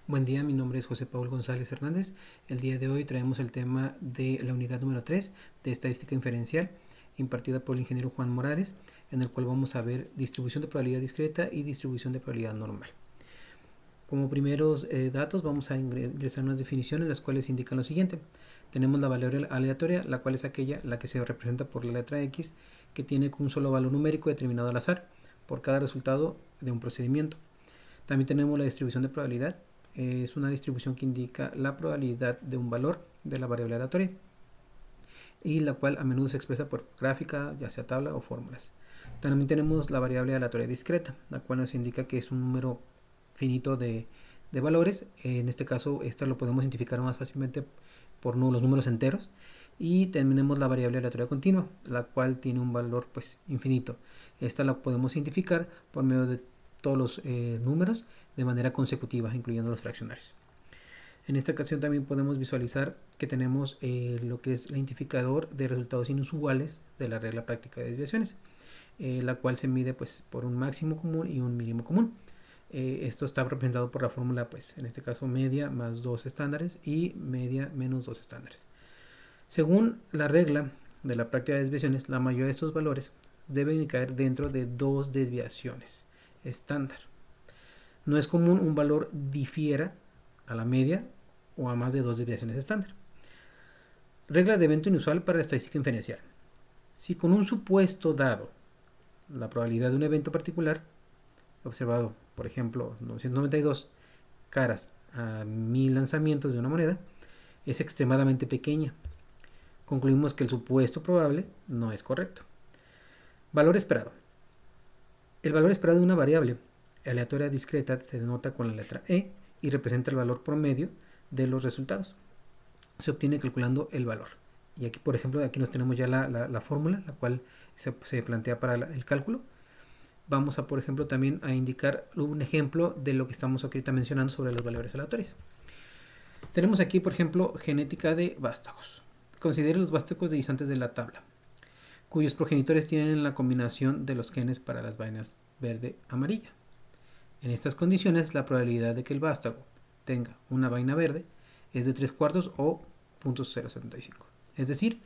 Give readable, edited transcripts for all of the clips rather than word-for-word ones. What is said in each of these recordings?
Buen día, mi nombre es José Paul González Hernández. El día de hoy traemos el tema de la unidad número 3 de estadística inferencial impartida por el ingeniero Juan Morales, en el cual vamos a ver distribución de probabilidad discreta y distribución de probabilidad normal. Como primeros datos vamos a ingresar unas definiciones las cuales indican lo siguiente. Tenemos la variable aleatoria, la cual es aquella la que se representa por la letra X, que tiene un solo valor numérico determinado al azar por cada resultado de un procedimiento. También tenemos la distribución de probabilidad. Es una distribución que indica la probabilidad de un valor de la variable aleatoria y la cual a menudo se expresa por gráfica, ya sea tabla o fórmulas. También tenemos la variable aleatoria discreta, la cual nos indica que es un número finito de valores. En este caso, esta lo podemos identificar más fácilmente por los números enteros. Y tenemos la variable aleatoria continua, la cual tiene un valor pues infinito. Esta la podemos identificar por medio de todos los números de manera consecutiva, incluyendo los fraccionarios. En esta ocasión también podemos visualizar que tenemos lo que es el identificador de resultados inusuales de la regla práctica de desviaciones, la cual se mide pues por un máximo común y un mínimo común. Esto está representado por la fórmula, pues en este caso media más 2 estándares y media menos 2 estándares. Según la regla de la práctica de desviaciones, la mayoría de estos valores deben caer dentro de dos desviaciones estándar. No es común un valor difiera a la media o a más de dos desviaciones estándar. Regla de evento inusual para la estadística inferencial. Si con un supuesto dado, la probabilidad de un evento particular, observado, por ejemplo, 992 caras a 1000 lanzamientos de una moneda, es extremadamente pequeña, concluimos que el supuesto probable no es correcto. Valor esperado. El valor esperado de una variable aleatoria discreta se denota con la letra E y representa el valor promedio de los resultados. Se obtiene calculando el valor. Y aquí, por ejemplo, aquí nos tenemos ya la fórmula, la cual se plantea para el cálculo. Vamos a, por ejemplo, también a indicar un ejemplo de lo que estamos ahorita mencionando sobre los valores aleatorios. Tenemos aquí, por ejemplo, genética de vástagos. Considere los vástagos de guisantes de la tabla, cuyos progenitores tienen la combinación de los genes para las vainas verde-amarilla. En estas condiciones, la probabilidad de que el vástago tenga una vaina verde es de 3/4 o 0.075. Es decir,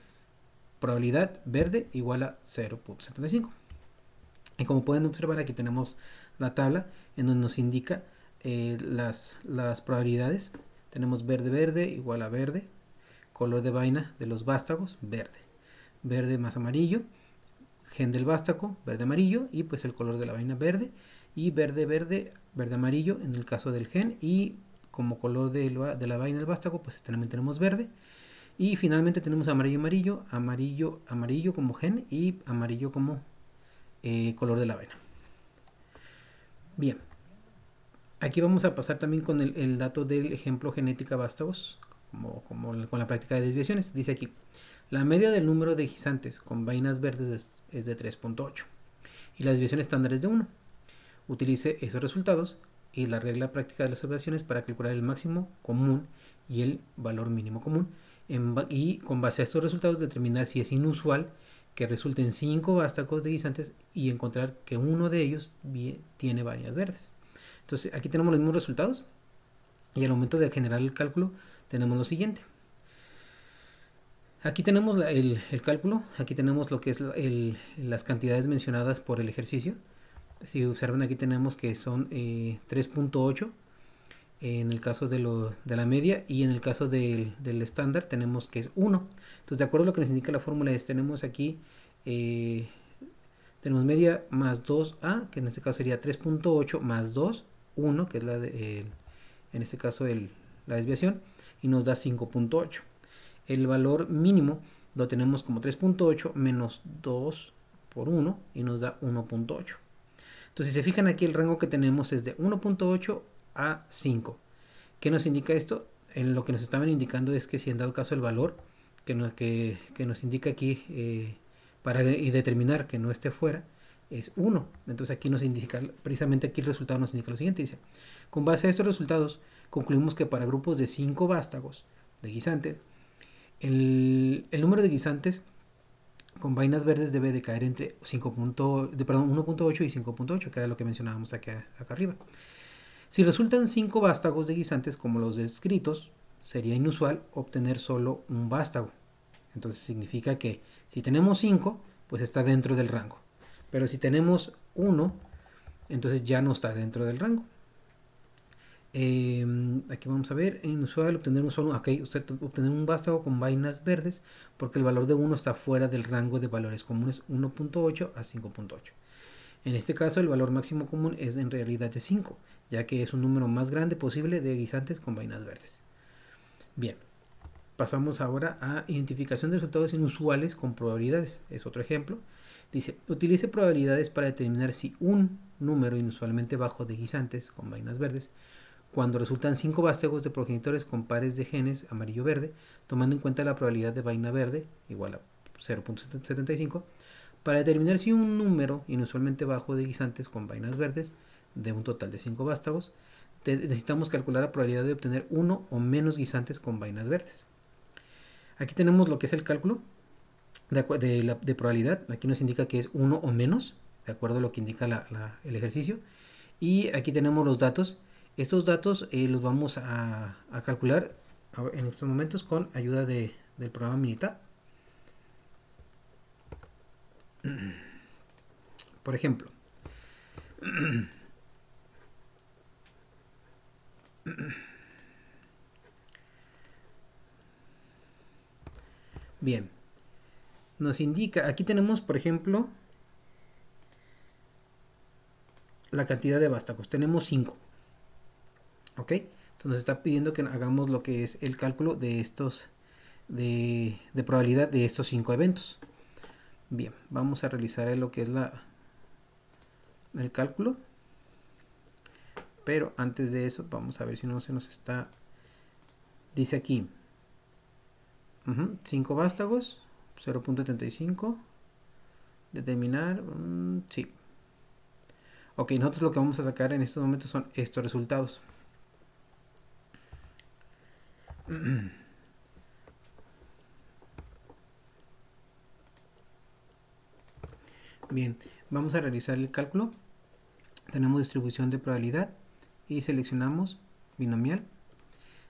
probabilidad verde igual a 0.75. Y como pueden observar, aquí tenemos la tabla en donde nos indica las probabilidades. Tenemos verde, verde igual a verde. Color de vaina de los vástagos, verde. Verde más amarillo. Gen del vástago, verde, amarillo. Y pues el color de la vaina, verde. Y verde, verde, verde, amarillo en el caso del gen. Y como color de la vaina del vástago, pues también tenemos verde. Y finalmente tenemos amarillo, amarillo, amarillo, amarillo como gen y amarillo como color de la vaina. Bien, aquí vamos a pasar también con el dato del ejemplo genética vástagos, como con la práctica de desviaciones. Dice aquí, la media del número de guisantes con vainas verdes es de 3.8 y la desviación estándar es de 1. Utilice esos resultados y la regla práctica de las observaciones para calcular el máximo común y el valor mínimo común, y con base a estos resultados determinar si es inusual que resulten 5 vástagos de guisantes y encontrar que uno de ellos tiene vainas verdes. Entonces aquí tenemos los mismos resultados y al momento de generar el cálculo tenemos lo siguiente. Aquí tenemos el cálculo, aquí tenemos lo que es las cantidades mencionadas por el ejercicio. Si observan, aquí tenemos que son 3.8 en el caso de la media, y en el caso del estándar tenemos que es 1. Entonces, de acuerdo a lo que nos indica la fórmula, tenemos aquí tenemos media más 2a, que en este caso sería 3.8 más 2, 1, que es en este caso la desviación, y nos da 5.8. El valor mínimo lo tenemos como 3.8 menos 2 por 1 y nos da 1.8. Entonces, si se fijan aquí, el rango que tenemos es de 1.8 a 5. ¿Qué nos indica esto? En lo que nos estaban indicando es que si en dado caso el valor que nos indica aquí para determinar que no esté fuera es 1. Entonces aquí nos indica, precisamente aquí el resultado nos indica lo siguiente, dice, con base a estos resultados concluimos que para grupos de 5 vástagos de guisantes, el número de guisantes con vainas verdes debe de caer entre 1.8 y 5.8, que era lo que mencionábamos acá arriba. Si resultan 5 vástagos de guisantes como los descritos, sería inusual obtener solo un vástago. Entonces significa que si tenemos 5, pues está dentro del rango. Pero si tenemos 1, entonces ya no está dentro del rango. Aquí vamos a ver, inusual obtener un solo, obtener un vástago con vainas verdes, porque el valor de 1 está fuera del rango de valores comunes 1.8 a 5.8. En este caso el valor máximo común es en realidad de 5, ya que es un número más grande posible de guisantes con vainas verdes. Bien, pasamos ahora a identificación de resultados inusuales con probabilidades. Es otro ejemplo. Dice, utilice probabilidades para determinar si un número inusualmente bajo de guisantes con vainas verdes, cuando resultan 5 vástagos de progenitores con pares de genes amarillo-verde, tomando en cuenta la probabilidad de vaina verde igual a 0.75, para determinar si un número inusualmente bajo de guisantes con vainas verdes, de un total de 5 vástagos, necesitamos calcular la probabilidad de obtener uno o menos guisantes con vainas verdes. Aquí tenemos lo que es el cálculo de probabilidad. Aquí nos indica que es 1 o menos, de acuerdo a lo que indica el ejercicio. Y aquí tenemos los datos. Estos datos los vamos a calcular en estos momentos con ayuda del programa Minitab. Por ejemplo, bien, nos indica, aquí tenemos por ejemplo la cantidad de vástagos, tenemos 5, ¿ok? Entonces nos está pidiendo que hagamos lo que es el cálculo de estos, de probabilidad de estos 5 eventos. Bien, vamos a realizar lo que es el cálculo, pero antes de eso vamos a ver si no se nos está, dice aquí 5 vástagos, 0.75, determinar, sí. Ok, nosotros lo que vamos a sacar en estos momentos son estos resultados. Bien, vamos a realizar el cálculo. Tenemos distribución de probabilidad y seleccionamos binomial.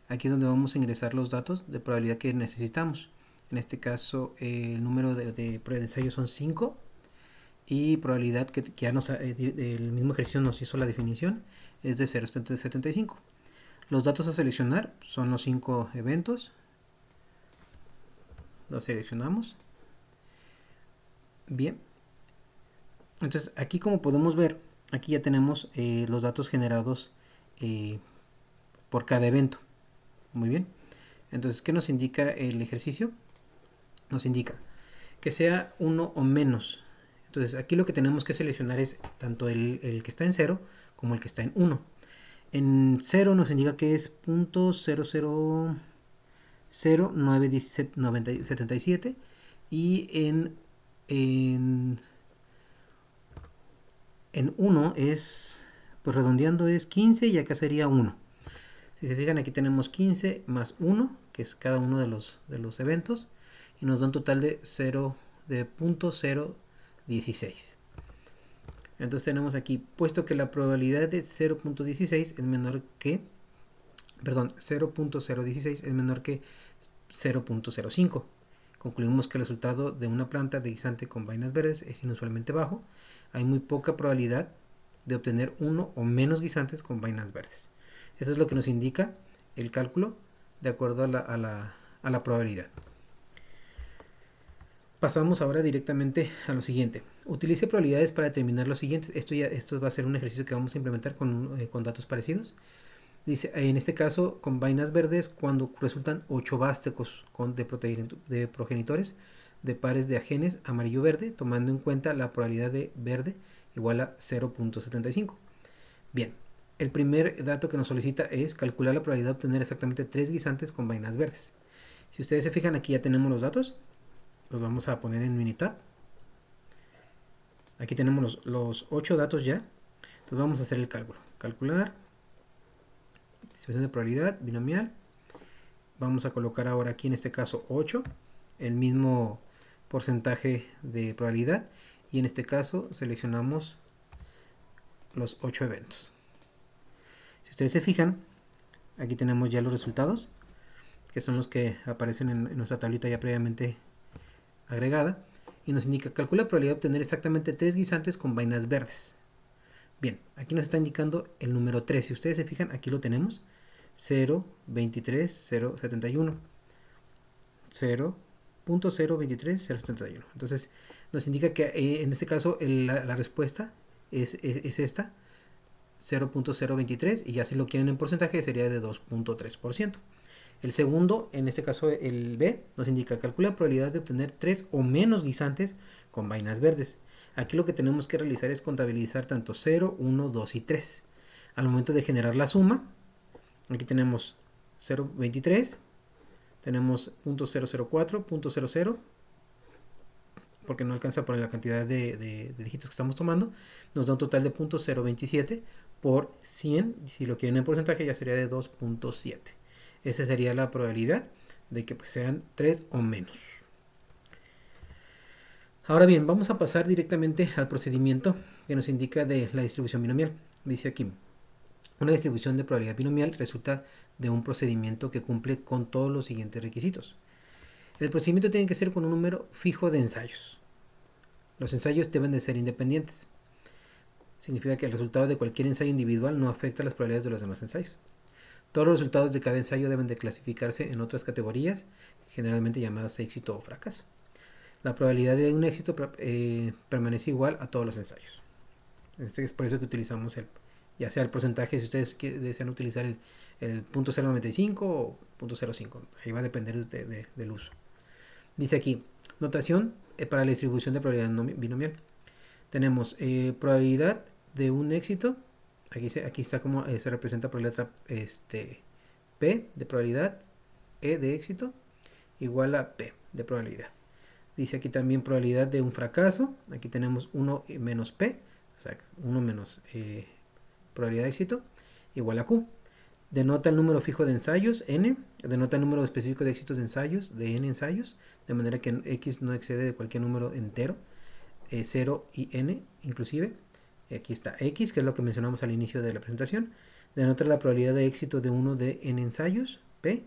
Aquí es donde vamos a ingresar los datos de probabilidad que necesitamos. En este caso el número de ensayos son 5 y probabilidad que ya el mismo ejercicio nos hizo la definición es de 0.75. Los datos a seleccionar son los 5 eventos. Los seleccionamos. Bien. Entonces aquí, como podemos ver, aquí ya tenemos los datos generados por cada evento. Muy bien. Entonces, ¿qué nos indica el ejercicio? Nos indica que sea 1 o menos. Entonces aquí lo que tenemos que seleccionar es tanto el que está en 0 como el que está en 1. En 0 nos indica que es .0000977 y en 1 es, pues redondeando es 15 y acá sería 1. Si se fijan, aquí tenemos 15 más 1, que es cada uno de los eventos, y nos da un total de 0.016. Entonces tenemos aquí, puesto que la probabilidad de 0.16 es menor que, perdón, 0.016 es menor que 0.05. Concluimos que el resultado de una planta de guisante con vainas verdes es inusualmente bajo. Hay muy poca probabilidad de obtener uno o menos guisantes con vainas verdes. Eso es lo que nos indica el cálculo de acuerdo a la probabilidad. Pasamos ahora directamente a lo siguiente. Utilice probabilidades para determinar lo siguiente. Esto va a ser un ejercicio que vamos a implementar con datos parecidos. Dice, en este caso, con vainas verdes, cuando resultan 8 vástagos de progenitores de pares de genes amarillo-verde, tomando en cuenta la probabilidad de verde igual a 0.75. Bien, el primer dato que nos solicita es calcular la probabilidad de obtener exactamente 3 guisantes con vainas verdes. Si ustedes se fijan, aquí ya tenemos los datos. Los vamos a poner en Minitab. Aquí tenemos los 8 datos ya. Entonces vamos a hacer el cálculo. Calcular distribución de probabilidad binomial. Vamos a colocar ahora aquí en este caso 8, el mismo porcentaje de probabilidad, y en este caso seleccionamos los 8 eventos. Si ustedes se fijan, aquí tenemos ya los resultados, que son los que aparecen en nuestra tablita ya previamente agregada, y nos indica, calcula la probabilidad de obtener exactamente 3 guisantes con vainas verdes. Bien, aquí nos está indicando el número 3. Si ustedes se fijan, aquí lo tenemos. 0, 23, 0, 71. 0.023, 0.71. Entonces, nos indica que en este caso la respuesta es esta, 0.023, y ya si lo quieren en porcentaje sería de 2.3%. El segundo, en este caso el B, nos indica, calcula la probabilidad de obtener 3 o menos guisantes con vainas verdes. Aquí lo que tenemos que realizar es contabilizar tanto 0, 1, 2 y 3. Al momento de generar la suma, aquí tenemos 0.23, tenemos 0.004, 0.00, porque no alcanza por la cantidad de dígitos que estamos tomando, nos da un total de 0.027 por 100, si lo quieren en porcentaje ya sería de 2.7. Esa sería la probabilidad de que pues, sean 3 o menos. Ahora bien, vamos a pasar directamente al procedimiento que nos indica de la distribución binomial. Dice aquí, una distribución de probabilidad binomial resulta de un procedimiento que cumple con todos los siguientes requisitos. El procedimiento tiene que ser con un número fijo de ensayos. Los ensayos deben de ser independientes. Significa que el resultado de cualquier ensayo individual no afecta las probabilidades de los demás ensayos. Todos los resultados de cada ensayo deben de clasificarse en otras categorías, generalmente llamadas éxito o fracaso. La probabilidad de un éxito permanece igual a todos los ensayos. Es por eso que utilizamos ya sea el porcentaje, si ustedes desean utilizar el 0.095 o 0.05, ahí va a depender del uso. Dice aquí, notación para la distribución de probabilidad binomial. Tenemos probabilidad de un éxito. Aquí está como se representa por letra P de probabilidad, E de éxito, igual a P de probabilidad. Dice aquí también probabilidad de un fracaso. Aquí tenemos 1 menos P, o sea, 1 menos probabilidad de éxito, igual a Q. Denota el número fijo de ensayos, N. Denota el número específico de éxitos de ensayos, de N ensayos, de manera que X no excede de cualquier número entero, 0 y N inclusive. Aquí está X, que es lo que mencionamos al inicio de la presentación. Denota la probabilidad de éxito de 1 de N ensayos, P.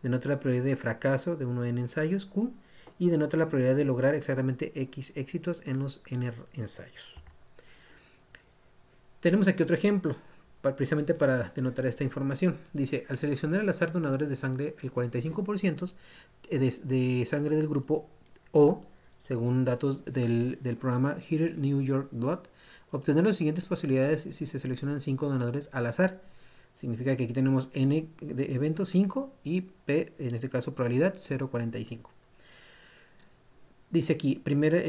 Denota la probabilidad de fracaso de 1 de N ensayos, Q. Y denota la probabilidad de lograr exactamente X éxitos en los N ensayos. Tenemos aquí otro ejemplo, precisamente para denotar esta información. Dice, al seleccionar al azar donadores de sangre, el 45% de sangre del grupo O, según datos del programa Heater New York Blood, obtener las siguientes posibilidades si se seleccionan 5 donadores al azar. Significa que aquí tenemos N de eventos 5 y P, en este caso probabilidad 0.45. Dice aquí, primer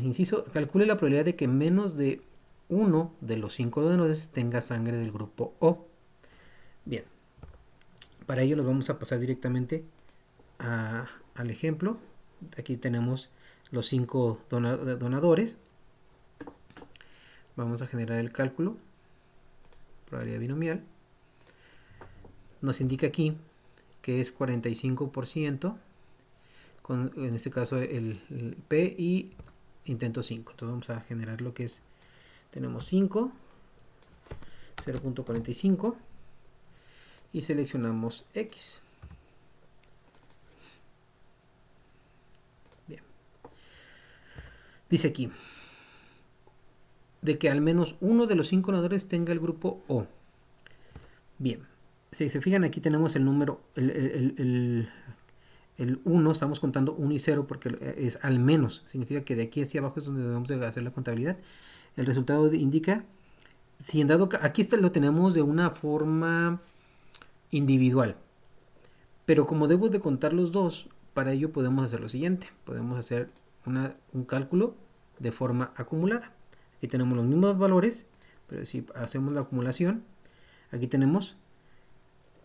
inciso, calcule la probabilidad de que menos de uno de los 5 donadores tenga sangre del grupo O. Bien, para ello nos vamos a pasar directamente al ejemplo. Aquí tenemos los 5 donadores. Vamos a generar el cálculo, probabilidad binomial. Nos indica aquí que es 45%, en este caso el P, y intento 5. Entonces vamos a generar lo que es, tenemos 5, 0.45 y seleccionamos X. Bien. Dice aquí, de que al menos uno de los 5 donadores tenga el grupo O. Bien, si se fijan aquí tenemos el número, el 1, estamos contando 1 y 0 porque es al menos, significa que de aquí hacia abajo es donde debemos de hacer la contabilidad. El resultado indica, si en dado, aquí lo tenemos de una forma individual, pero como debo de contar los dos, para ello podemos hacer lo siguiente, podemos hacer un cálculo de forma acumulada. Aquí tenemos los mismos valores, pero si hacemos la acumulación, aquí tenemos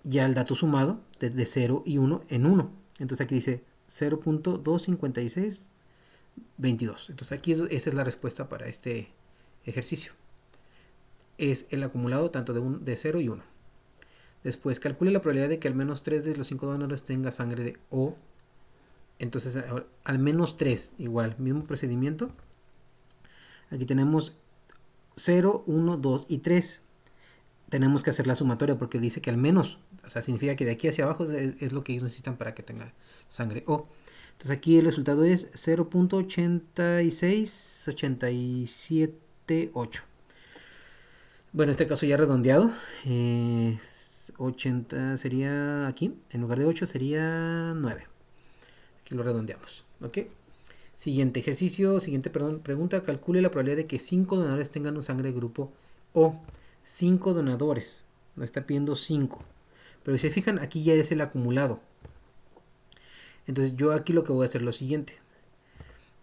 ya el dato sumado de 0 y 1 en 1. Entonces aquí dice 0.25622. Entonces aquí esa es la respuesta para este ejercicio. Es el acumulado tanto de 0 y 1. Después calcule la probabilidad de que al menos 3 de los 5 donadores tenga sangre de O. Entonces al menos 3, igual, mismo procedimiento. Aquí tenemos 0, 1, 2 y 3. tenemos que hacer la sumatoria porque dice que al menos, o sea, significa que de aquí hacia abajo es lo que ellos necesitan para que tenga sangre O. Entonces aquí el resultado es 0.86878. Bueno, en este caso ya redondeado, 80 sería aquí, en lugar de 8 sería 9. Aquí lo redondeamos, ¿ok? Siguiente ejercicio, siguiente pregunta, calcule la probabilidad de que 5 donadores tengan un sangre de grupo O. 5 donadores, nos está pidiendo 5. Pero si se fijan, aquí ya es el acumulado. Entonces yo aquí lo que voy a hacer es lo siguiente.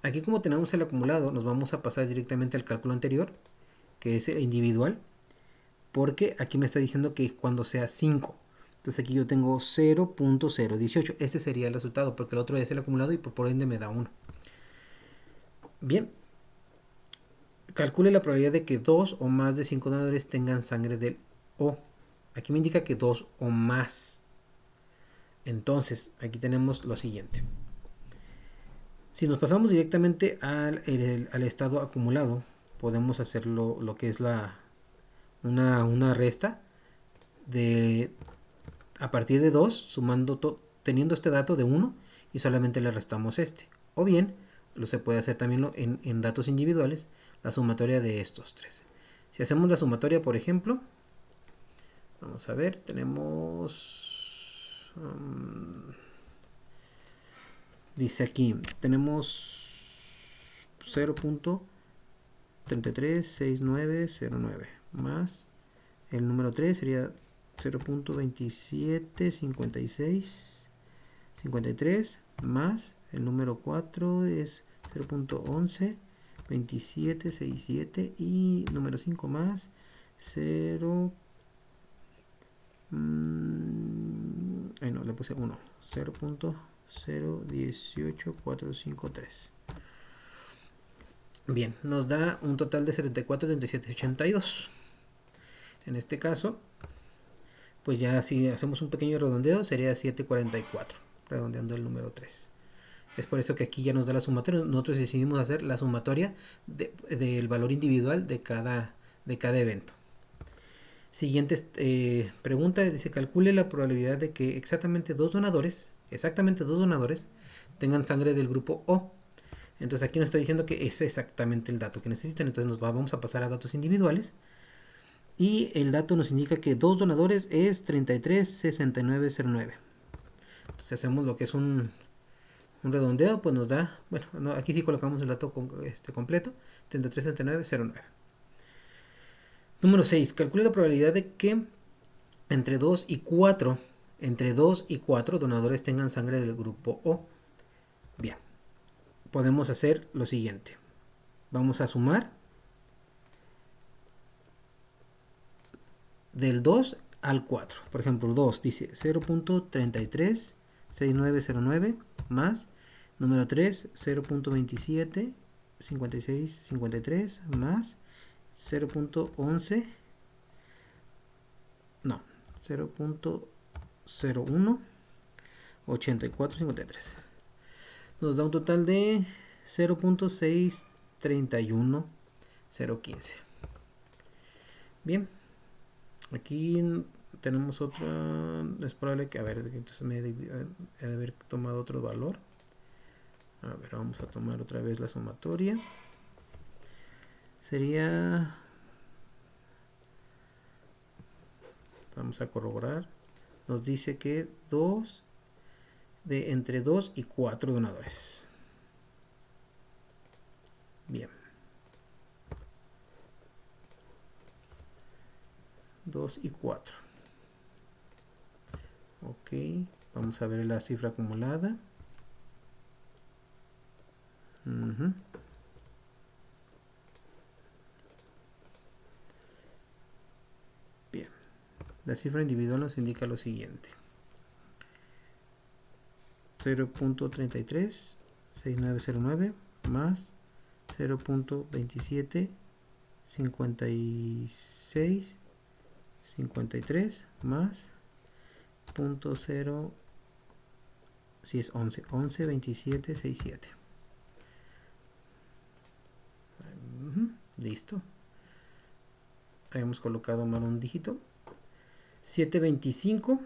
Aquí como tenemos el acumulado, nos vamos a pasar directamente al cálculo anterior, que es individual, porque aquí me está diciendo que cuando sea 5. Entonces aquí yo tengo 0.018. Este sería el resultado, porque el otro es el acumulado y por ende me da 1. Bien. Calcule la probabilidad de que 2 o más de 5 donadores tengan sangre del O. Aquí me indica que 2 o más. Entonces, aquí tenemos lo siguiente. Si nos pasamos directamente al estado acumulado, podemos hacer lo que es una resta de a partir de 2, sumando teniendo este dato de 1 y solamente le restamos este. O bien, se puede hacer también en datos individuales, la sumatoria de estos tres. Si hacemos la sumatoria, por ejemplo, vamos a ver, tenemos... dice aquí, tenemos 0.336909 más el número 3 sería 0.275653 más el número 4 es 0.112767 y número 5 más 0 ay no, le puse 1 0.018453. Bien, nos da un total de 74,3782. En este caso, pues ya si hacemos un pequeño redondeo sería 744, redondeando el número 3. Es por eso que aquí ya nos da la sumatoria. Nosotros decidimos hacer la sumatoria del valor individual de cada evento. Siguiente pregunta, dice calcule la probabilidad de que exactamente dos donadores tengan sangre del grupo O. Entonces aquí nos está diciendo que es exactamente el dato que necesitan. Entonces vamos a pasar a datos individuales. Y el dato nos indica que dos donadores es 336909. Entonces hacemos lo que es un redondeo, pues nos da, bueno, no, aquí sí colocamos el dato completo, 336909. Número 6. Calcule la probabilidad de que entre 2 y 4 donadores tengan sangre del grupo O. Bien, podemos hacer lo siguiente. Vamos a sumar del 2 al 4. Por ejemplo, 2 dice 0.336909 más número 3 0.275653 más 0.11 no 0.018453 nos da un total de 0.631015. Bien, aquí tenemos otra, es probable que, a ver, entonces me he de haber tomado otro valor. A ver, vamos a tomar otra vez la sumatoria. Sería, vamos a corroborar, nos dice que entre 2 y 4 donadores. Bien. 2 y 4. Ok, vamos a ver la cifra acumulada. Bien, la cifra individual nos indica lo siguiente: 0.336909 más 0.275653 más 0.0, si es 112767. Listo. Habíamos colocado mal un dígito. 725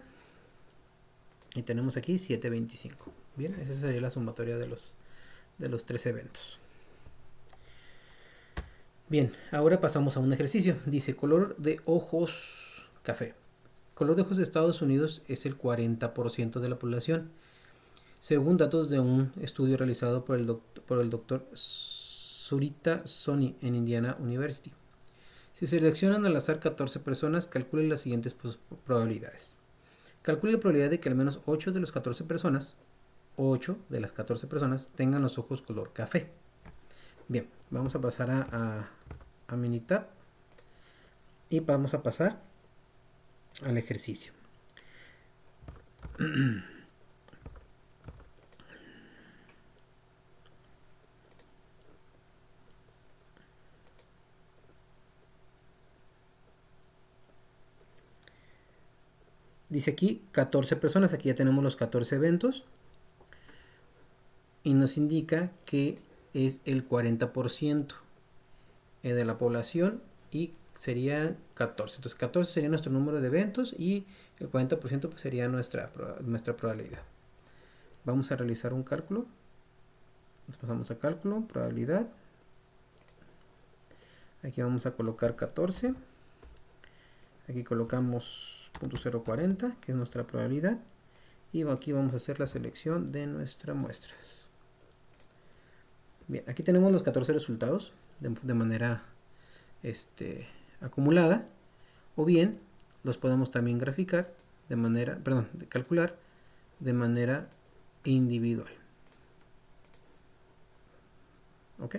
y tenemos aquí 725. Bien, esa sería la sumatoria de los tres eventos. Bien, ahora pasamos a un ejercicio. Dice color de ojos café. Color de ojos de Estados Unidos es el 40% de la población, según datos de un estudio realizado por el doctor Surita Soni en Indiana University. Si seleccionan al azar 14 personas, calcule las siguientes probabilidades. Calcule la probabilidad de que al menos 8 de las 14 personas tengan los ojos color café. Bien, vamos a pasar a Minitab y vamos a pasar al ejercicio. Dice aquí 14 personas, aquí ya tenemos los 14 eventos y nos indica que es el 40% de la población y sería 14. Entonces 14 sería nuestro número de eventos y el 40% pues sería nuestra probabilidad. Vamos a realizar un cálculo. Nos pasamos a cálculo, probabilidad. Aquí vamos a colocar 14. Aquí colocamos 0.040, que es nuestra probabilidad. Y aquí vamos a hacer la selección de nuestras muestras. Bien, aquí tenemos los 14 resultados de manera acumulada. O bien los podemos también graficar calcular de manera individual. ¿Ok?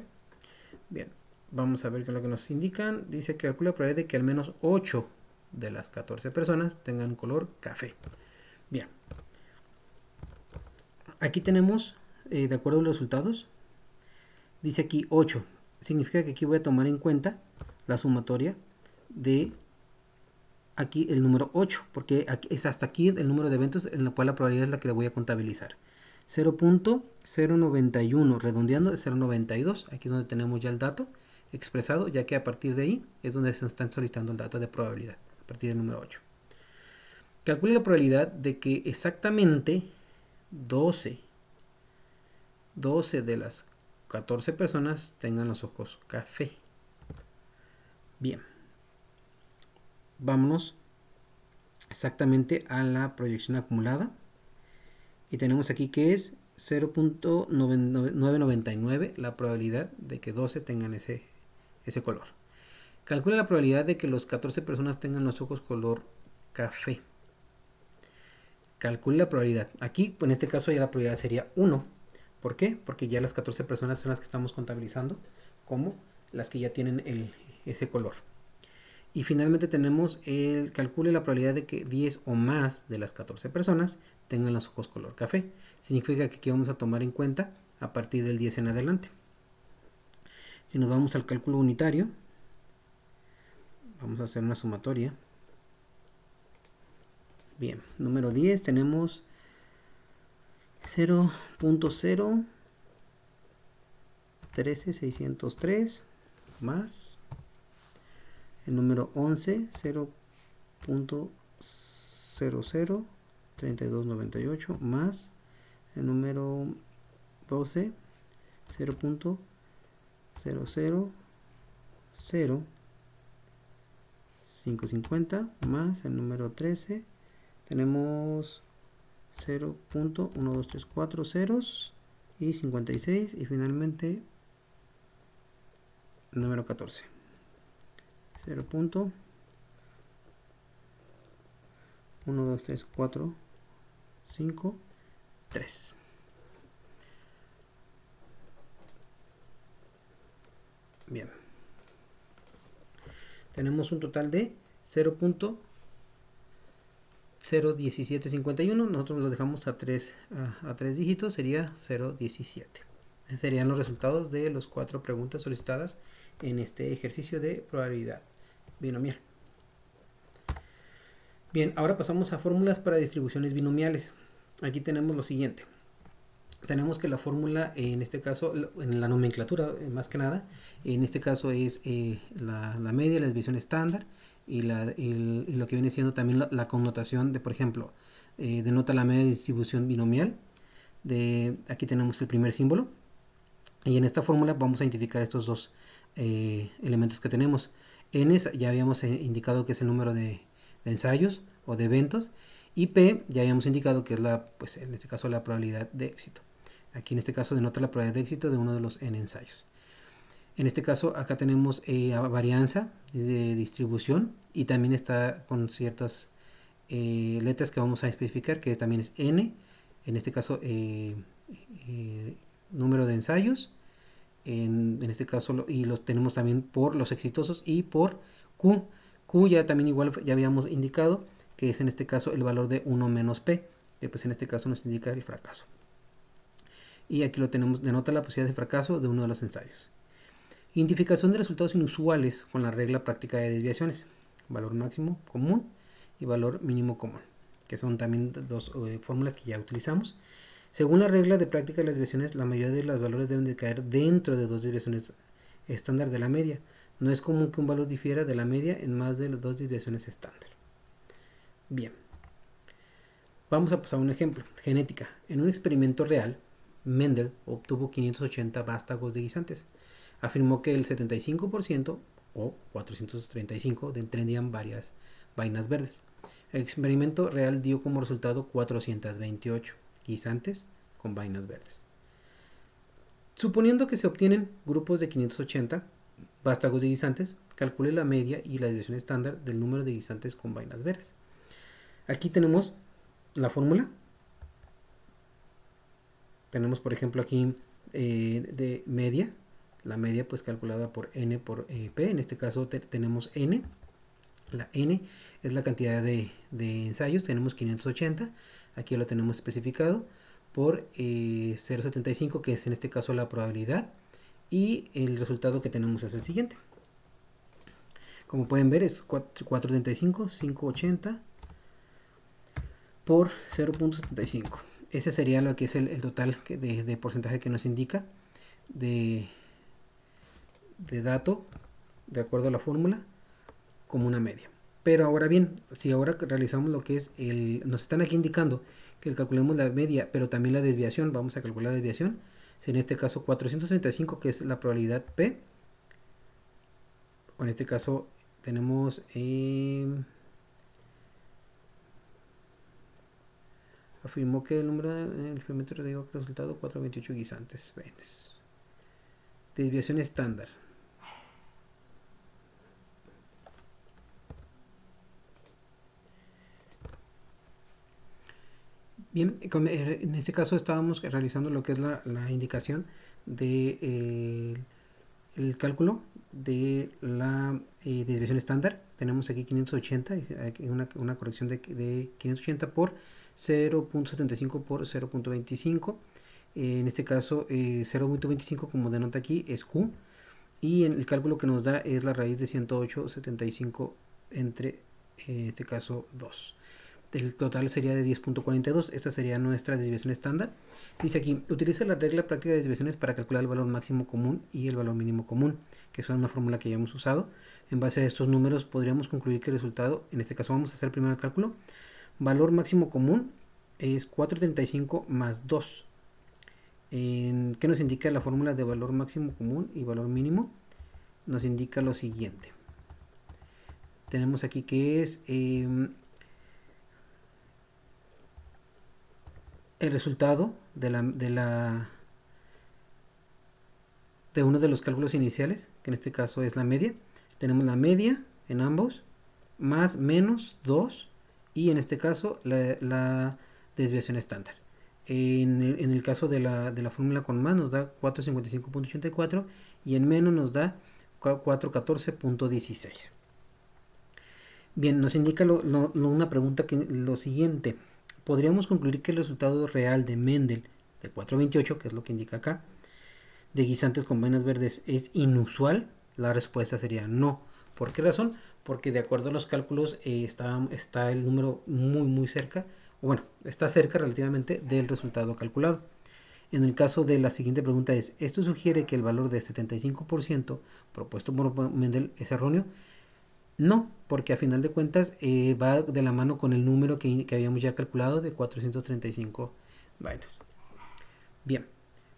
Bien, vamos a ver qué es lo que nos indican. Dice que calcula la probabilidad de que al menos 8 de las 14 personas tengan color café. Bien. Aquí tenemos, de acuerdo a los resultados, dice aquí 8. Significa que aquí voy a tomar en cuenta la sumatoria de aquí el número 8, porque es hasta aquí el número de eventos en la cual la probabilidad es la que le voy a contabilizar. 0.091, redondeando es 0.92. Aquí es donde tenemos ya el dato expresado, ya que a partir de ahí es donde se están solicitando el dato de probabilidad, a partir del número 8. Calcule la probabilidad de que exactamente 12 de las 14 personas tengan los ojos café. Bien. Vámonos exactamente a la proyección acumulada. Y tenemos aquí que es 0.999 la probabilidad de que 12 tengan ese color. Calcula la probabilidad de que los 14 personas tengan los ojos color café. Calcule la probabilidad. Aquí, en este caso, ya la probabilidad sería 1. ¿Por qué? Porque ya las 14 personas son las que estamos contabilizando como las que ya tienen ese color. Y finalmente tenemos calcule la probabilidad de que 10 o más de las 14 personas tengan los ojos color café. Significa que aquí vamos a tomar en cuenta a partir del 10 en adelante. Si nos vamos al cálculo unitario, vamos a hacer una sumatoria. Bien, número 10 tenemos 0.013603 más el número 11 0.003298 más el número 12 0.000550 más el número 13 tenemos 0.1234 ceros y 56 y finalmente el número 14 0.1234553. Bien, tenemos un total de 0.01751. Nosotros lo dejamos a tres dígitos, sería 0.17. Serían los resultados de las 4 preguntas solicitadas en este ejercicio de probabilidad binomial. Bien, ahora pasamos a fórmulas para distribuciones binomiales. Aquí tenemos lo siguiente. Tenemos que la fórmula, en este caso, en la nomenclatura más que nada, en este caso es la media, la desviación estándar, y lo que viene siendo también la connotación de, por ejemplo, denota la media de distribución binomial. Aquí tenemos el primer símbolo y en esta fórmula vamos a identificar estos dos elementos que tenemos. N ya habíamos indicado que es el número de ensayos o de eventos, y P ya habíamos indicado que es pues en este caso la probabilidad de éxito. Aquí en este caso denota la probabilidad de éxito de uno de los N ensayos. En este caso acá tenemos varianza de distribución y también está con ciertas letras que vamos a especificar, que también es N, en este caso número de ensayos, en este caso, y los tenemos también por los exitosos y por Q. Q ya también igual ya habíamos indicado que es en este caso el valor de 1 menos P, que pues en este caso nos indica el fracaso. Y aquí lo tenemos, denota la posibilidad de fracaso de uno de los ensayos. Identificación de resultados inusuales con la regla práctica de desviaciones, valor máximo común y valor mínimo común, que son también dos fórmulas que ya utilizamos. Según la regla de práctica de las desviaciones, la mayoría de los valores deben de caer dentro de dos desviaciones estándar de la media. No es común que un valor difiera de la media en más de las dos desviaciones estándar. Bien, vamos a pasar a un ejemplo. Genética. En un experimento real, Mendel obtuvo 580 vástagos de guisantes. Afirmó que el 75% o 435 tendrían varias vainas verdes. El experimento real dio como resultado 428 guisantes con vainas verdes. Suponiendo que se obtienen grupos de 580 vástagos de guisantes, calcule la media y la desviación estándar del número de guisantes con vainas verdes. Aquí tenemos la fórmula. Tenemos, por ejemplo, aquí de media. La media pues calculada por N por P. En este caso tenemos N. La N es la cantidad de ensayos. Tenemos 580. Aquí lo tenemos especificado por 0.75, que es en este caso la probabilidad. Y el resultado que tenemos es el siguiente. Como pueden ver es 435, 580 por 0.75. Ese sería lo que es el total de porcentaje que nos indica de dato de acuerdo a la fórmula como una media. Pero ahora bien, si ahora realizamos lo que es nos están aquí indicando que calculemos la media, pero también la desviación, vamos a calcular la desviación. En este caso 435, que es la probabilidad P, o en este caso tenemos afirmó que el número del experimento dio el resultado 428 guisantes verdes. Desviación estándar. Bien, en este caso estábamos realizando lo que es la indicación de el cálculo de la desviación estándar. Tenemos aquí 580, una corrección de 580 por 0.75 por 0.25. En este caso 0.25, como denota aquí, es Q, y el cálculo que nos da es la raíz de 108.75 entre en este caso 2. El total sería de 10.42. Esta sería nuestra desviación estándar. Dice aquí, utiliza la regla práctica de desviaciones para calcular el valor máximo común y el valor mínimo común, que es una fórmula que ya hemos usado. En base a estos números podríamos concluir que el resultado, en este caso vamos a hacer primero el cálculo. Valor máximo común es 435 más 2. ¿Qué nos indica la fórmula de valor máximo común y valor mínimo? Nos indica lo siguiente. Tenemos aquí que es el resultado de uno de los cálculos iniciales, que en este caso es la media. Tenemos la media en ambos, más menos 2, y en este caso la desviación estándar. En el caso de la fórmula con más nos da 455.84 y en menos nos da 414.16. Bien, nos indica una pregunta que lo siguiente. Podríamos concluir que el resultado real de Mendel de 428, que es lo que indica acá, de guisantes con vainas verdes es inusual. La respuesta sería no. ¿Por qué razón? Porque de acuerdo a los cálculos está el número muy cerca, o bueno, está cerca relativamente del resultado calculado. En el caso de la siguiente pregunta es, esto sugiere que el valor de 75% propuesto por Mendel es erróneo. No, porque a final de cuentas va de la mano con el número que habíamos ya calculado de 435 vainas. Bien,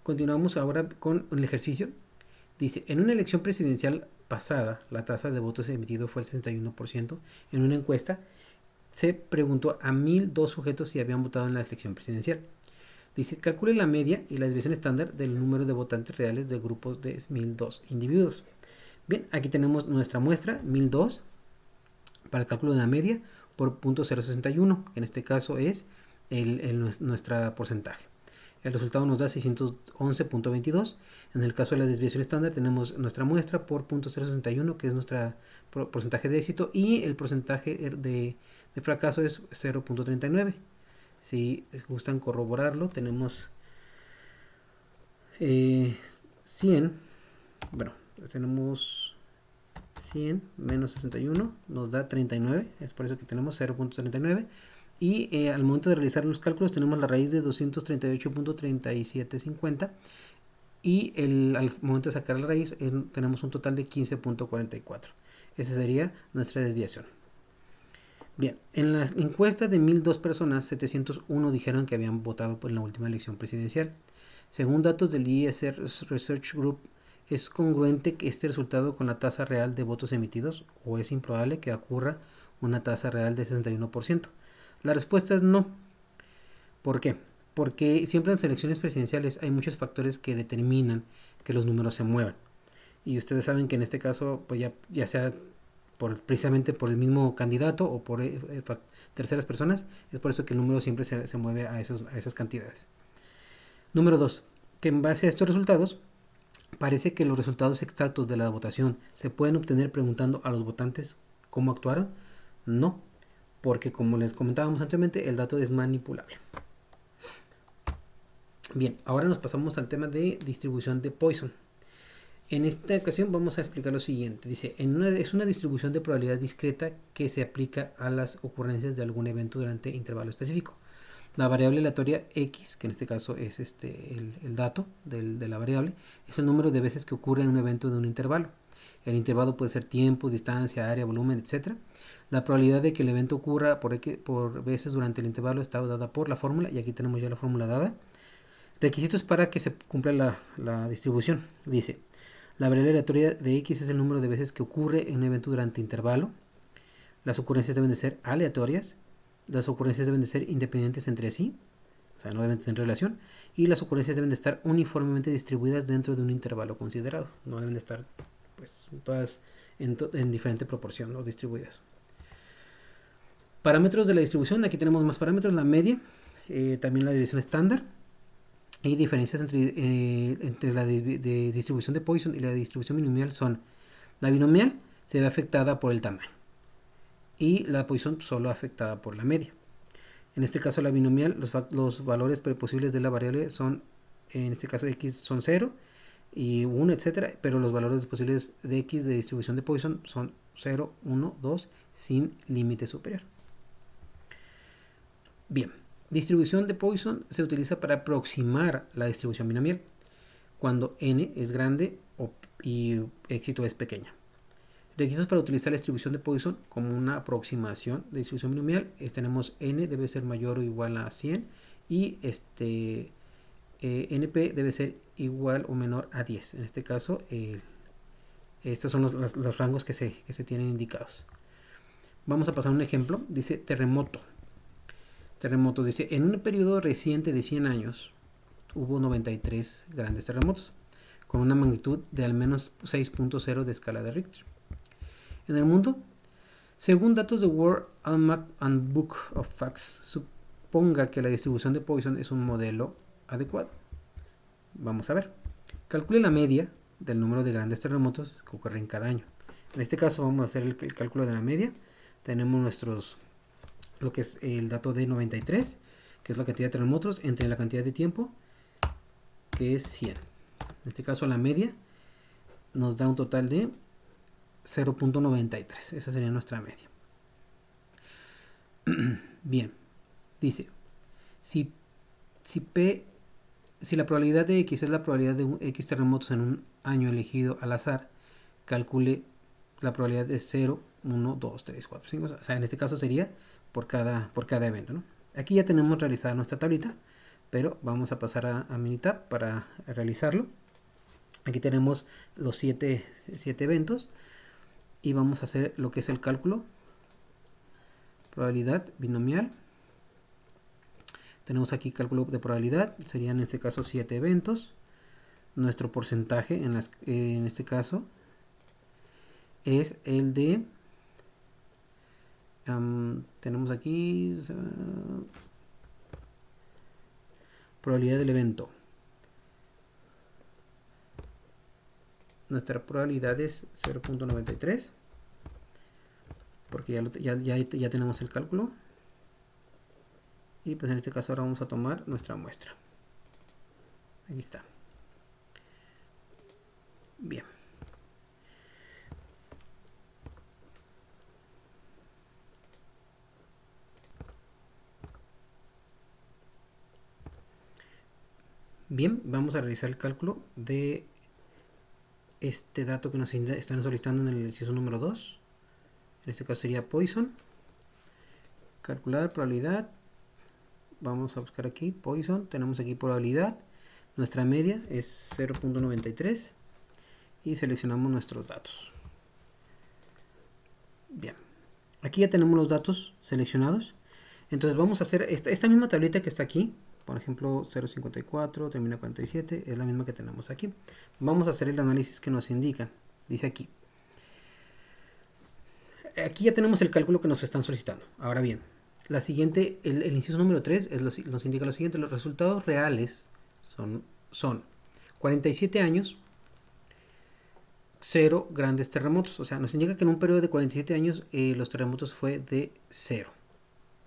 continuamos ahora con el ejercicio. Dice, en una elección presidencial pasada, la tasa de votos emitido fue el 61%. En una encuesta se preguntó a 1002 sujetos si habían votado en la elección presidencial. Dice, calcule la media y la desviación estándar del número de votantes reales de grupos de 1002 individuos. Bien, aquí tenemos nuestra muestra, 1002, para el cálculo de la media por .061, que en este caso es nuestra porcentaje. El resultado nos da 611.22. En el caso de la desviación estándar tenemos nuestra muestra por .061, que es nuestro porcentaje de éxito, y el porcentaje de fracaso es 0.39. Si gustan corroborarlo, tenemos 100, bueno, tenemos 100 menos 61 nos da 39, es por eso que tenemos 0.39. Y al momento de realizar los cálculos tenemos la raíz de 238.3750 y al momento de sacar la raíz tenemos un total de 15.44. Esa sería nuestra desviación. Bien, en la encuesta de 1002 personas, 701 dijeron que habían votado por la última elección presidencial. Según datos del IESR Research Group, ¿es congruente que este resultado con la tasa real de votos emitidos o es improbable que ocurra una tasa real de 61%? La respuesta es no. ¿Por qué? Porque siempre en las elecciones presidenciales hay muchos factores que determinan que los números se muevan. Y ustedes saben que en este caso, pues ya sea precisamente por el mismo candidato o por terceras personas, es por eso que el número siempre se mueve a esas cantidades. Número 2. Que en base a estos resultados, parece que los resultados exactos de la votación se pueden obtener preguntando a los votantes cómo actuaron. No, porque como les comentábamos anteriormente, el dato es manipulable. Bien, ahora nos pasamos al tema de distribución de Poisson. En esta ocasión vamos a explicar lo siguiente. Dice, es una distribución de probabilidad discreta que se aplica a las ocurrencias de algún evento durante intervalo específico. La variable aleatoria x, que en este caso es el dato de la variable, es el número de veces que ocurre en un evento de un intervalo. El intervalo puede ser tiempo, distancia, área, volumen, etc. La probabilidad de que el evento ocurra por veces durante el intervalo está dada por la fórmula, y aquí tenemos ya la fórmula dada. Requisitos para que se cumpla la distribución. Dice, la variable aleatoria de x es el número de veces que ocurre en un evento durante intervalo. Las ocurrencias deben de ser aleatorias. Las ocurrencias deben de ser independientes entre sí, o sea, no deben tener relación. Y las ocurrencias deben de estar uniformemente distribuidas dentro de un intervalo considerado. No deben de estar, pues, todas en diferente proporción, ¿no? Distribuidas. Parámetros de la distribución. Aquí tenemos más parámetros. La media, también la división estándar. Y diferencias entre la de distribución de Poisson y la de distribución binomial son: la binomial se ve afectada por el tamaño y la Poisson solo afectada por la media. En este caso la binomial, los valores posibles de la variable son, en este caso x son 0 y 1, etcétera, pero los valores posibles de x de distribución de Poisson son 0, 1, 2 sin límite superior. Bien, distribución de Poisson se utiliza para aproximar la distribución binomial cuando n es grande y éxito es pequeña. Requisitos para utilizar la distribución de Poisson como una aproximación de distribución binomial tenemos n debe ser mayor o igual a 100 y np debe ser igual o menor a 10. En este caso, estos son los rangos que se tienen indicados. Vamos a pasar a un ejemplo. Dice terremoto. Terremotos. Dice, en un periodo reciente de 100 años hubo 93 grandes terremotos con una magnitud de al menos 6.0 de escala de Richter. En el mundo, según datos de World Almanac and Book of Facts, suponga que la distribución de Poisson es un modelo adecuado. Vamos a ver. Calcule la media del número de grandes terremotos que ocurren cada año. En este caso vamos a hacer el cálculo de la media. Tenemos lo que es el dato de 93, que es la cantidad de terremotos, entre la cantidad de tiempo, que es 100. En este caso la media nos da un total de 0.93. Esa sería nuestra media. Bien, dice, si la probabilidad de x es la probabilidad de x terremotos en un año elegido al azar, calcule la probabilidad de 0, 1, 2, 3, 4, 5. O sea, en este caso sería por cada evento, ¿no? Aquí ya tenemos realizada nuestra tablita, pero vamos a pasar a Minitab para realizarlo. Aquí tenemos los 7 eventos y vamos a hacer lo que es el cálculo. Probabilidad binomial. Tenemos aquí cálculo de probabilidad, serían en este caso 7 eventos. Nuestro porcentaje en este caso es el de tenemos aquí probabilidad del evento. Nuestra probabilidad es 0.93 porque ya tenemos el cálculo. Y pues en este caso ahora vamos a tomar nuestra muestra. Aquí está. Bien. Bien, vamos a realizar el cálculo de este dato que nos están solicitando en el ejercicio número 2. En este caso sería Poisson. Calcular probabilidad. Vamos a buscar aquí Poisson. Tenemos aquí probabilidad. Nuestra media es 0.93. Y seleccionamos nuestros datos. Bien. Aquí ya tenemos los datos seleccionados. Entonces vamos a hacer esta misma tablita que está aquí. Por ejemplo, 0.54, termina 47, es la misma que tenemos aquí. Vamos a hacer el análisis que nos indican. Dice aquí. Aquí ya tenemos el cálculo que nos están solicitando. Ahora bien, la siguiente, el inciso número 3 nos indica lo siguiente. Los resultados reales son 47 años, 0 grandes terremotos. O sea, nos indica que en un periodo de 47 años los terremotos fue de 0.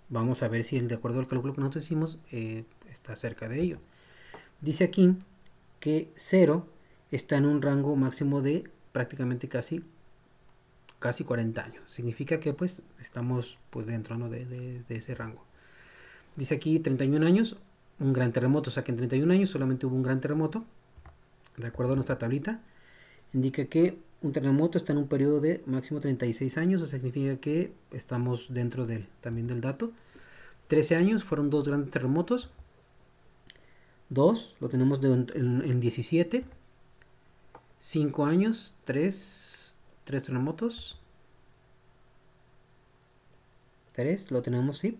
Vamos a ver si de acuerdo al cálculo que nosotros hicimos está cerca de ello. Dice aquí que 0 está en un rango máximo de prácticamente casi 40 años. Significa que pues estamos pues dentro, ¿no? de ese rango. Dice aquí 31 años, un gran terremoto. O sea que en 31 años solamente hubo un gran terremoto. De acuerdo a nuestra tablita, indica que un terremoto está en un periodo de máximo 36 años. O sea, significa que estamos dentro también del dato. 13 años fueron 2 grandes terremotos. 2 lo tenemos en 17. 5 años, 3 terremotos. 3 lo tenemos, sí,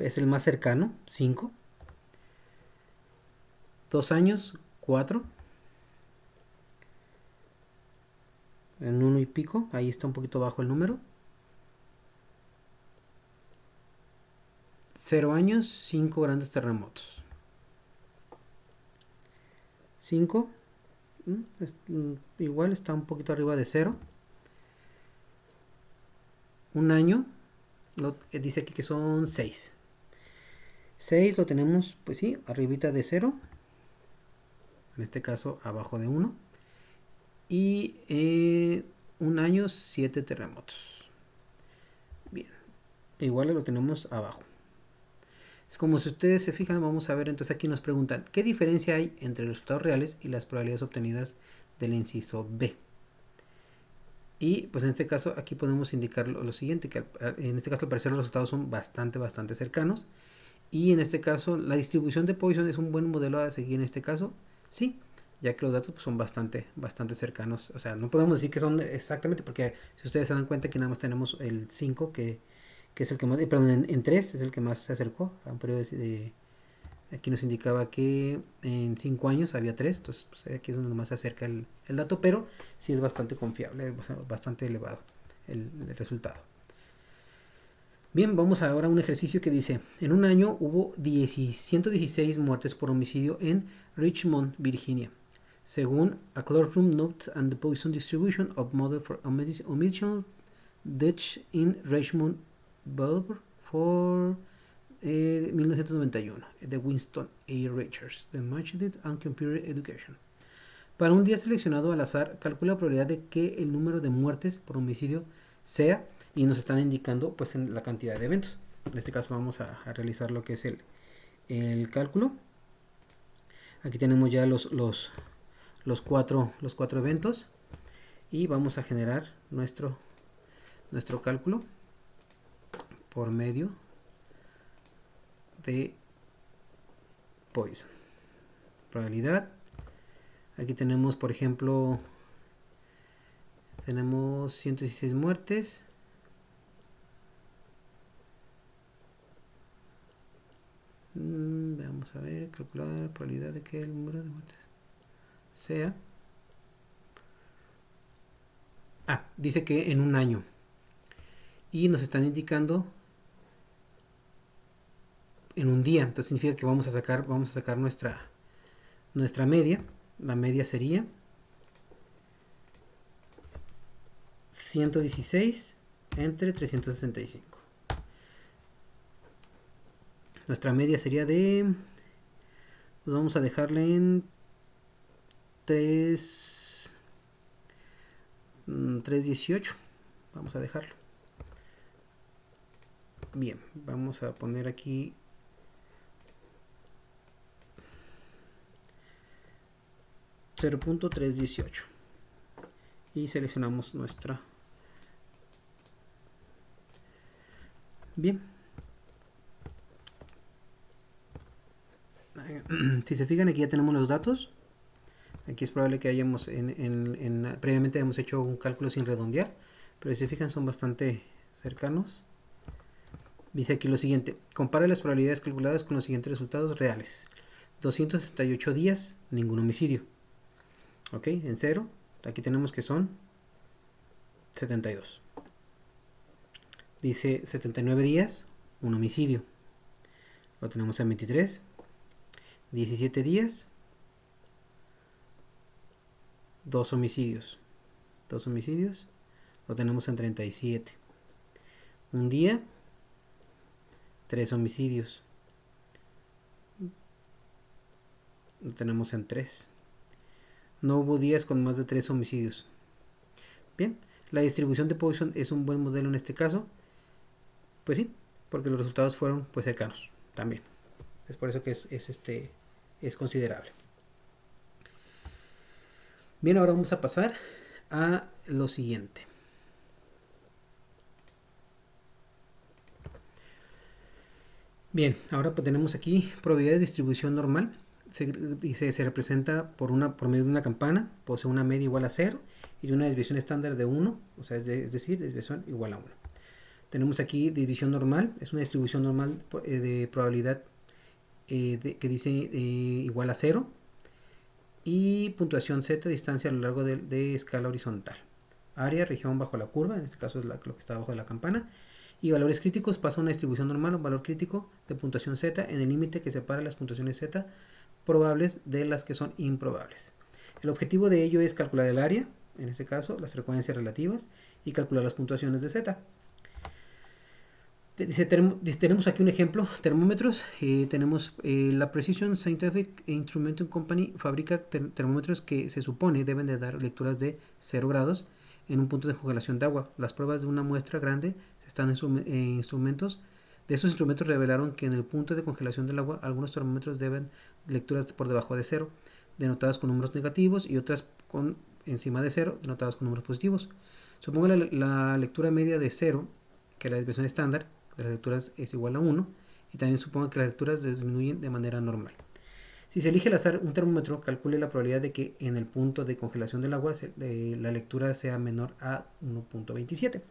es el más cercano, 5. 2 años, 4. En 1 y pico, ahí está un poquito bajo el número. 0 años, 5 grandes terremotos. 5, igual está un poquito arriba de 0. Un año, dice aquí que son 6. 6 lo tenemos, pues sí, arribita de 0. En este caso, abajo de 1. Y un año, 7 terremotos. Bien, igual lo tenemos abajo. Es como si ustedes se fijan, vamos a ver, entonces aquí nos preguntan, ¿qué diferencia hay entre los resultados reales y las probabilidades obtenidas del inciso B? Y pues en este caso aquí podemos indicar lo siguiente, que en este caso al parecer los resultados son bastante cercanos. Y en este caso la distribución de Poisson es un buen modelo a seguir en este caso, sí, ya que los datos pues, son bastante cercanos. O sea, no podemos decir que son exactamente, porque si ustedes se dan cuenta que nada más tenemos el 5 que es el que más, perdón, en 3 es el que más se acercó a un periodo aquí nos indicaba que en 5 años había 3, entonces pues, aquí es donde más se acerca el dato, pero sí es bastante confiable, bastante elevado el resultado. Bien, vamos ahora a un ejercicio que dice, en un año hubo 116 muertes por homicidio en Richmond, Virginia, según a Clockroom Note and the Poisson Distribution of Model for Omission Deaths in Richmond, Belvoir, for 1991, de Winston A. Richards, The Machine and Computer Education. Para un día seleccionado al azar, calcula la probabilidad de que el número de muertes por homicidio sea, y nos están indicando pues en la cantidad de eventos. En este caso vamos a realizar lo que es el cálculo. Aquí tenemos ya los 4 eventos y vamos a generar nuestro nuestro cálculo por medio de Poisson. Probabilidad. Aquí tenemos, por ejemplo, tenemos 116 muertes. Vamos a ver, calcular la probabilidad de que el número de muertes sea. Dice que en un año. Y nos están indicando en un día. Entonces significa que vamos a sacar nuestra media. La media sería 116 entre 365. Nuestra media sería de... Pues vamos a dejarla en 318. Vamos a dejarlo. Bien, vamos a poner aquí 0.318 y seleccionamos nuestra. Bien, si se fijan, aquí ya tenemos los datos. Aquí es probable que hayamos previamente hemos hecho un cálculo sin redondear, pero si se fijan son bastante cercanos. Dice aquí lo siguiente: compara las probabilidades calculadas con los siguientes resultados reales. 268 días, ningún homicidio. Ok, en 0, aquí tenemos que son 72. Dice 79 días, un homicidio. Lo tenemos en 23. 17 días, 2 homicidios. 2 homicidios, lo tenemos en 37. Un día, 3 homicidios. Lo tenemos en 3. No hubo días con más de 3 homicidios. Bien, la distribución de Poisson es un buen modelo en este caso. Pues sí, porque los resultados fueron pues cercanos también. Es por eso que es considerable. Bien, ahora vamos a pasar a lo siguiente. Bien, ahora pues tenemos aquí probabilidad de distribución normal. Se representa por medio de una campana, posee una media igual a 0 y de una desviación estándar de 1, o sea, es decir, desviación igual a 1. Tenemos aquí división normal, es una distribución normal de probabilidad que dice igual a 0, y puntuación z, distancia a lo largo de escala horizontal. Área, región bajo la curva, en este caso es lo que está abajo de la campana. Y valores críticos pasa a una distribución normal, un valor crítico de puntuación z en el límite que separa las puntuaciones z probables de las que son improbables. El objetivo de ello es calcular el área, en este caso las frecuencias relativas, y calcular las puntuaciones de z. Tenemos aquí un ejemplo, termómetros. Tenemos la Precision Scientific Instrument Company fabrica termómetros que se supone deben de dar lecturas de 0 grados en un punto de congelación de agua. Las pruebas de una muestra grande se están en instrumentos. De esos instrumentos revelaron que en el punto de congelación del agua algunos termómetros deben lecturas por debajo de 0, denotadas con números negativos, y otras con encima de 0, denotadas con números positivos. Supongo la lectura media de 0, que es la desviación estándar de las lecturas es igual a 1, y también supongo que las lecturas disminuyen de manera normal. Si se elige al azar un termómetro, calcule la probabilidad de que en el punto de congelación del agua la lectura sea menor a 1.27.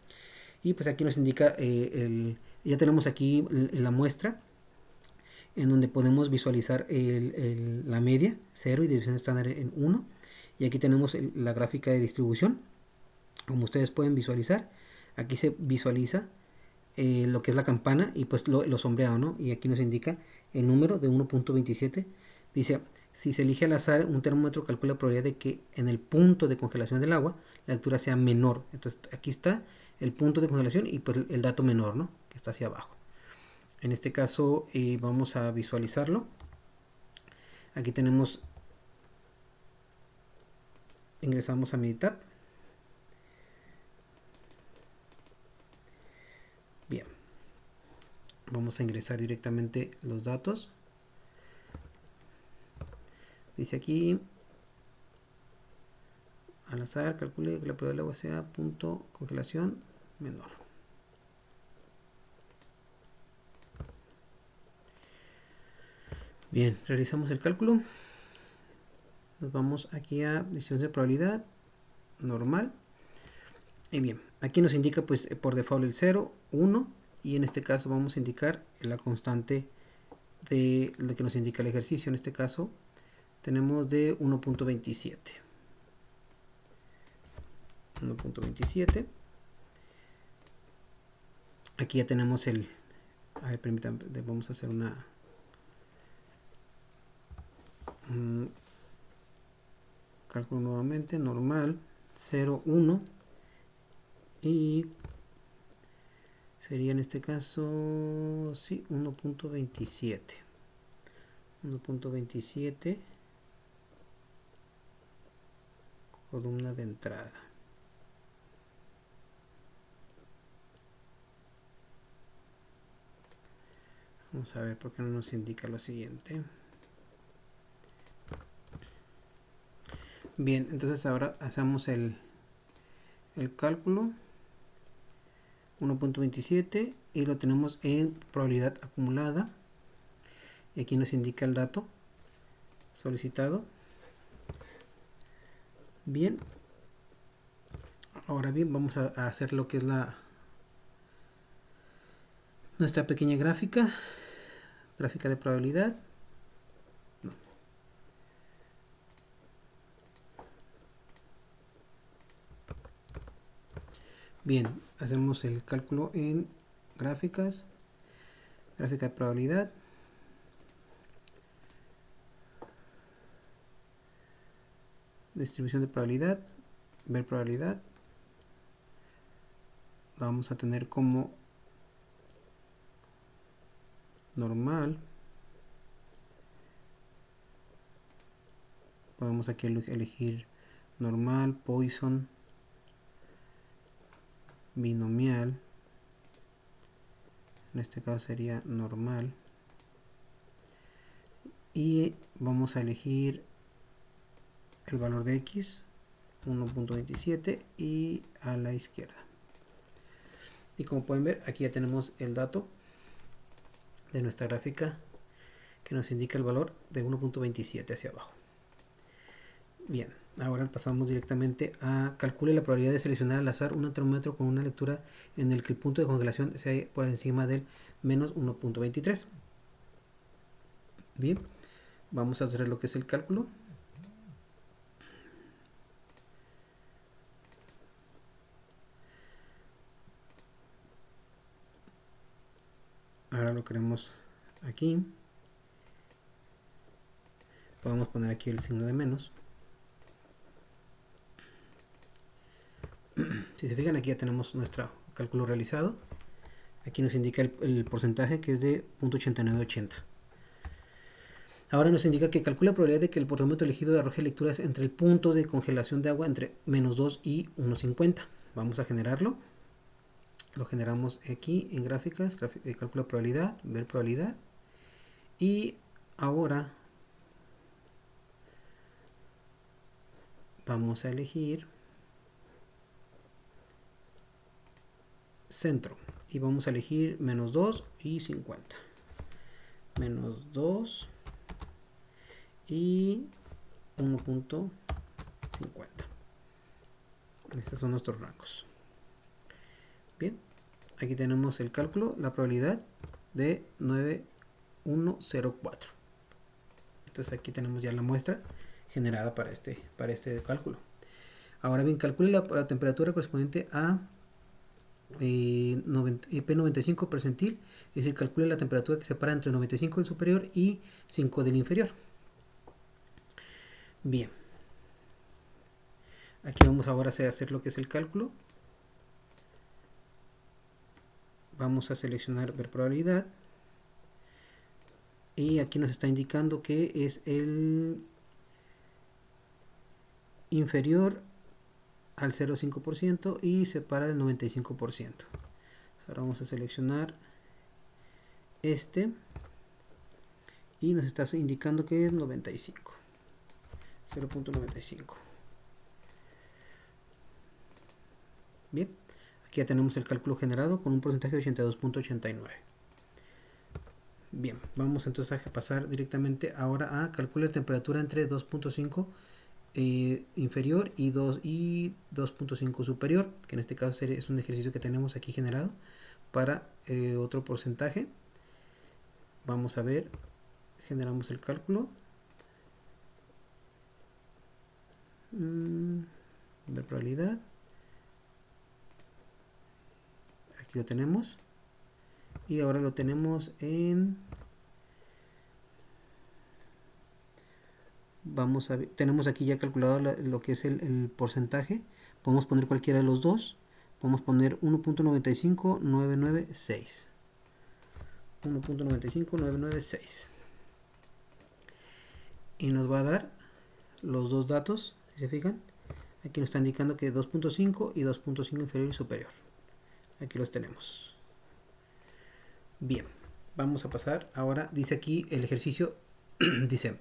Y pues aquí nos indica, ya tenemos aquí la muestra en donde podemos visualizar la media, 0 y división estándar en 1. Y aquí tenemos la gráfica de distribución. Como ustedes pueden visualizar, aquí se visualiza lo que es la campana y pues lo sombreado, ¿no? Y aquí nos indica el número de 1.27. Dice, si se elige al azar un termómetro, calcula la probabilidad de que en el punto de congelación del agua la altura sea menor. Entonces aquí está el punto de congelación y pues el dato menor, ¿no? Que está hacia abajo. En este caso vamos a visualizarlo. Aquí tenemos, ingresamos a Meditab. Bien, vamos a ingresar directamente los datos. Dice aquí, al azar, calcule que la probabilidad del agua sea punto congelación menor. Bien, realizamos el cálculo. Nos vamos aquí a distribución de probabilidad normal. Y bien, aquí nos indica pues por default el 0, 1, y en este caso vamos a indicar la constante de lo que nos indica el ejercicio. En este caso tenemos de 1.27. 1.27. Aquí ya tenemos el... A ver, permítanme, vamos a hacer un cálculo nuevamente, normal, 0, 1, y sería en este caso, sí, 1.27. 1.27, columna de entrada. Vamos a ver por qué no nos indica lo siguiente. Bien, entonces ahora hacemos el cálculo. 1.27 y lo tenemos en probabilidad acumulada. Y aquí nos indica el dato solicitado. Bien. Ahora bien, vamos a hacer lo que es nuestra pequeña gráfica de probabilidad. No. Bien, hacemos el cálculo en gráficas, gráfica de probabilidad. Distribución de probabilidad, ver probabilidad. Vamos a tener como normal. Podemos aquí elegir normal, Poisson, binomial. En este caso sería normal. Y vamos a elegir el valor de X, 1.27, y a la izquierda. Y como pueden ver, aquí ya tenemos el dato de nuestra gráfica que nos indica el valor de 1.27 hacia abajo. Bien, ahora pasamos directamente a calcule la probabilidad de seleccionar al azar un termómetro con una lectura en el que el punto de congelación sea por encima del menos 1.23. Bien, vamos a hacer lo que es el cálculo. Ahora lo queremos aquí. Podemos poner aquí el signo de menos. Si se fijan, aquí ya tenemos nuestro cálculo realizado. Aquí nos indica el porcentaje, que es de 0.8980. Ahora nos indica que calcula la probabilidad de que el termómetro elegido arroje lecturas entre el punto de congelación de agua entre menos 2 y 1.50. Vamos a generarlo. Lo generamos aquí en gráficas, calcula probabilidad, ver probabilidad. Y ahora vamos a elegir centro. Y vamos a elegir menos 2 y 50. Menos 2 y 1.50. Estos son nuestros rangos. Bien, aquí tenemos el cálculo, la probabilidad de 9104. Entonces aquí tenemos ya la muestra generada para este cálculo. Ahora bien, calcule la temperatura correspondiente a P95 percentil, es decir, calcule la temperatura que separa entre 95 del superior y 5 del inferior. Bien, aquí vamos ahora a hacer lo que es el cálculo. Vamos a seleccionar ver probabilidad y aquí nos está indicando que es el inferior al 0.5% y separa del 95%. Ahora vamos a seleccionar este y nos está indicando que es 95, 0.95. Bien, Aquí ya tenemos el cálculo generado con un porcentaje de 82.89. Bien, vamos entonces a pasar directamente ahora a calcular la temperatura entre 2.5 inferior y 2.5 superior, que en este caso es un ejercicio que tenemos aquí generado para otro porcentaje. Vamos a ver, generamos el cálculo. De probabilidad. Aquí lo tenemos. Y ahora lo tenemos en... Vamos a ver, tenemos aquí ya calculado lo que es el porcentaje. Podemos poner cualquiera de los dos. Podemos poner 1.95996. 1.95996. Y nos va a dar los dos datos, si se fijan. Aquí nos está indicando que 2.5 y 2.5 inferior y superior. Aquí los tenemos. Bien, vamos a pasar. Ahora dice aquí el ejercicio, dice: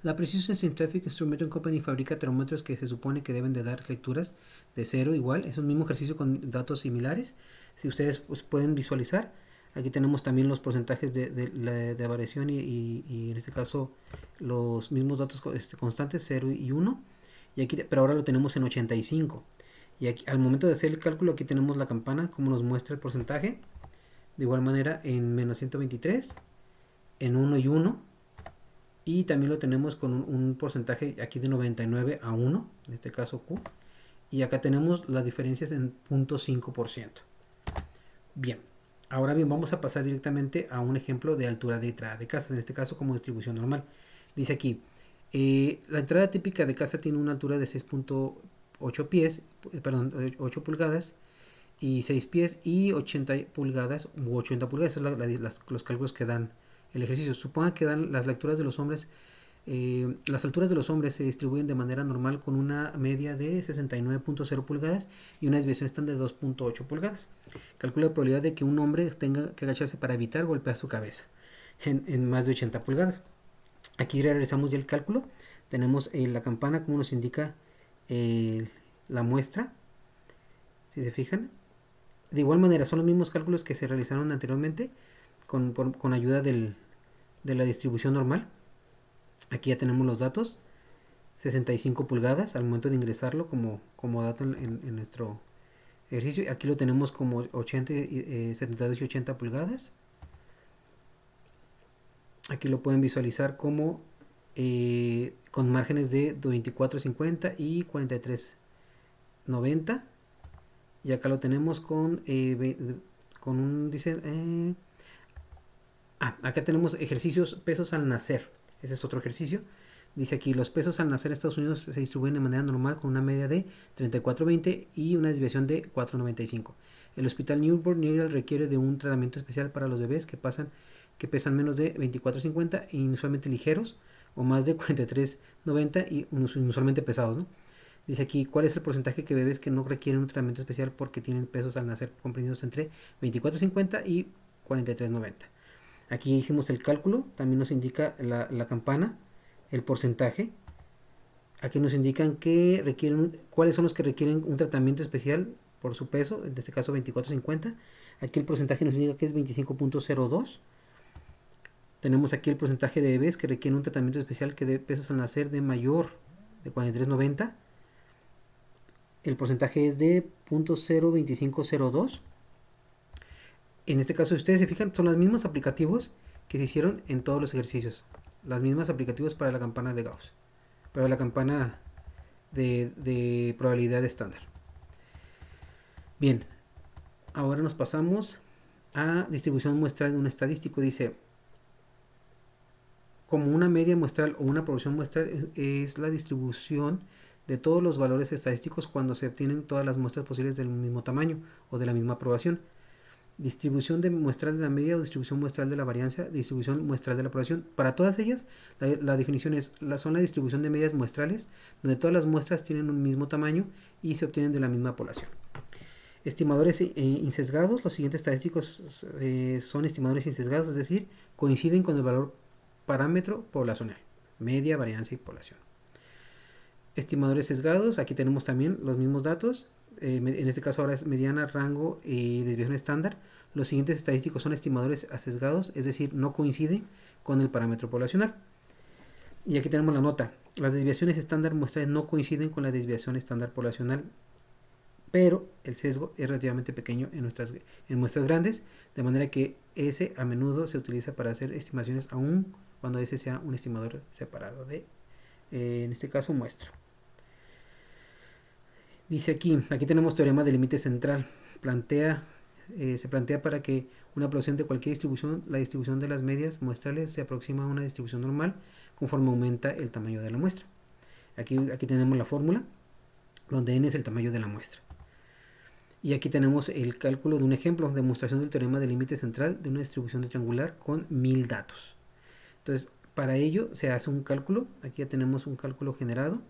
la Precision Scientific Instrument Company fabrica termómetros que se supone que deben de dar lecturas de 0 igual. Es un mismo ejercicio con datos similares. Si ustedes pues, pueden visualizar, aquí tenemos también los porcentajes de variación y en este caso los mismos datos constantes, 0 y 1. Y aquí, pero ahora lo tenemos en 85. Y aquí, al momento de hacer el cálculo, aquí tenemos la campana, como nos muestra el porcentaje. De igual manera en menos 123, en 1 y 1. Y también lo tenemos con un porcentaje aquí de 99 a 1, en este caso Q. Y acá tenemos las diferencias en 0.5%. Bien, ahora bien, vamos a pasar directamente a un ejemplo de altura de entrada de casas, en este caso como distribución normal. Dice aquí, la entrada típica de casa tiene una altura de 6.8 pies, perdón, 8 pulgadas y 6 pies y 80 pulgadas u 80 pulgadas. Esos son los cálculos que dan el ejercicio. Suponga que dan las lecturas de los hombres. Las alturas de los hombres se distribuyen de manera normal con una media de 69.0 pulgadas y una desviación estándar de 2.8 pulgadas. Calcula la probabilidad de que un hombre tenga que agacharse para evitar golpear su cabeza en más de 80 pulgadas. Aquí realizamos ya el cálculo. Tenemos la campana como nos indica la muestra. Si se fijan. De igual manera son los mismos cálculos que se realizaron anteriormente con ayuda de la distribución normal. Aquí ya tenemos los datos, 65 pulgadas al momento de ingresarlo como dato en nuestro ejercicio. Aquí lo tenemos como 80, 72 y 80 pulgadas. Aquí lo pueden visualizar como con márgenes de 24.50 y 43.90. Y acá lo tenemos con un dice acá tenemos ejercicios pesos al nacer. Ese es otro ejercicio. Dice aquí, los pesos al nacer en Estados Unidos se distribuyen de manera normal con una media de 34.20 y una desviación de 4.95. El hospital Newport News requiere de un tratamiento especial para los bebés que pesan menos de 24.50 e inusualmente ligeros o más de 43.90 y inusualmente pesados, ¿no? Dice aquí, ¿cuál es el porcentaje de bebés que no requieren un tratamiento especial porque tienen pesos al nacer comprendidos entre 24.50 y 43.90? Aquí hicimos el cálculo, también nos indica la campana, el porcentaje. Aquí nos indican que cuáles son los que requieren un tratamiento especial por su peso, en este caso 24.50. Aquí el porcentaje nos indica que es 25.02. Tenemos aquí el porcentaje de bebés que requieren un tratamiento especial que de pesos al nacer de mayor de 43.90. El porcentaje es de 0.02502. En este caso, si ustedes se fijan, son los mismos aplicativos que se hicieron en todos los ejercicios. Las mismas aplicativos para la campana de Gauss. Para la campana de probabilidad estándar. Bien, ahora nos pasamos a distribución muestral de un estadístico. Dice, como una media muestral o una proporción muestral es la distribución de todos los valores estadísticos cuando se obtienen todas las muestras posibles del mismo tamaño o de la misma aprobación. Distribución muestral de la media o distribución muestral de la varianza, distribución muestral de la población. Para todas ellas, la definición son la distribución de medias muestrales, donde todas las muestras tienen un mismo tamaño y se obtienen de la misma población. Estimadores insesgados. Los siguientes estadísticos son estimadores insesgados, es decir, coinciden con el valor parámetro poblacional, media, varianza y población. Estimadores sesgados, aquí tenemos también los mismos datos. en este caso ahora es mediana, rango y desviación estándar. Los siguientes estadísticos son estimadores asesgados, es decir, no coinciden con el parámetro poblacional. Y aquí tenemos la nota. Las desviaciones estándar muestrales no coinciden con la desviación estándar poblacional, pero el sesgo es relativamente pequeño en muestras grandes, de manera que ese a menudo se utiliza para hacer estimaciones aun cuando ese sea un estimador separado de, en este caso, muestra. Dice aquí tenemos teorema del límite central. Se plantea para que una población de cualquier distribución, la distribución de las medias muestrales se aproxima a una distribución normal conforme aumenta el tamaño de la muestra. Aquí tenemos la fórmula, donde n es el tamaño de la muestra. Y aquí tenemos el cálculo de un ejemplo, demostración del teorema del límite central de una distribución triangular con 1000 datos. Entonces, para ello se hace un cálculo. Aquí ya tenemos un cálculo generado.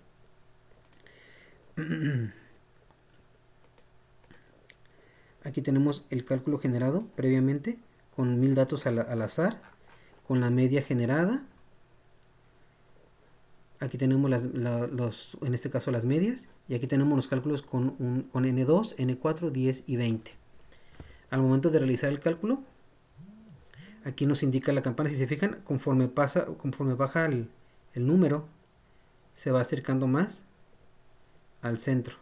Aquí tenemos el cálculo generado previamente con 1000 datos al azar, con la media generada. Aquí tenemos en este caso las medias, y aquí tenemos los cálculos con N2, N4, 10 y 20. Al momento de realizar el cálculo, aquí nos indica la campana. Si se fijan, conforme baja el número, se va acercando más al centro.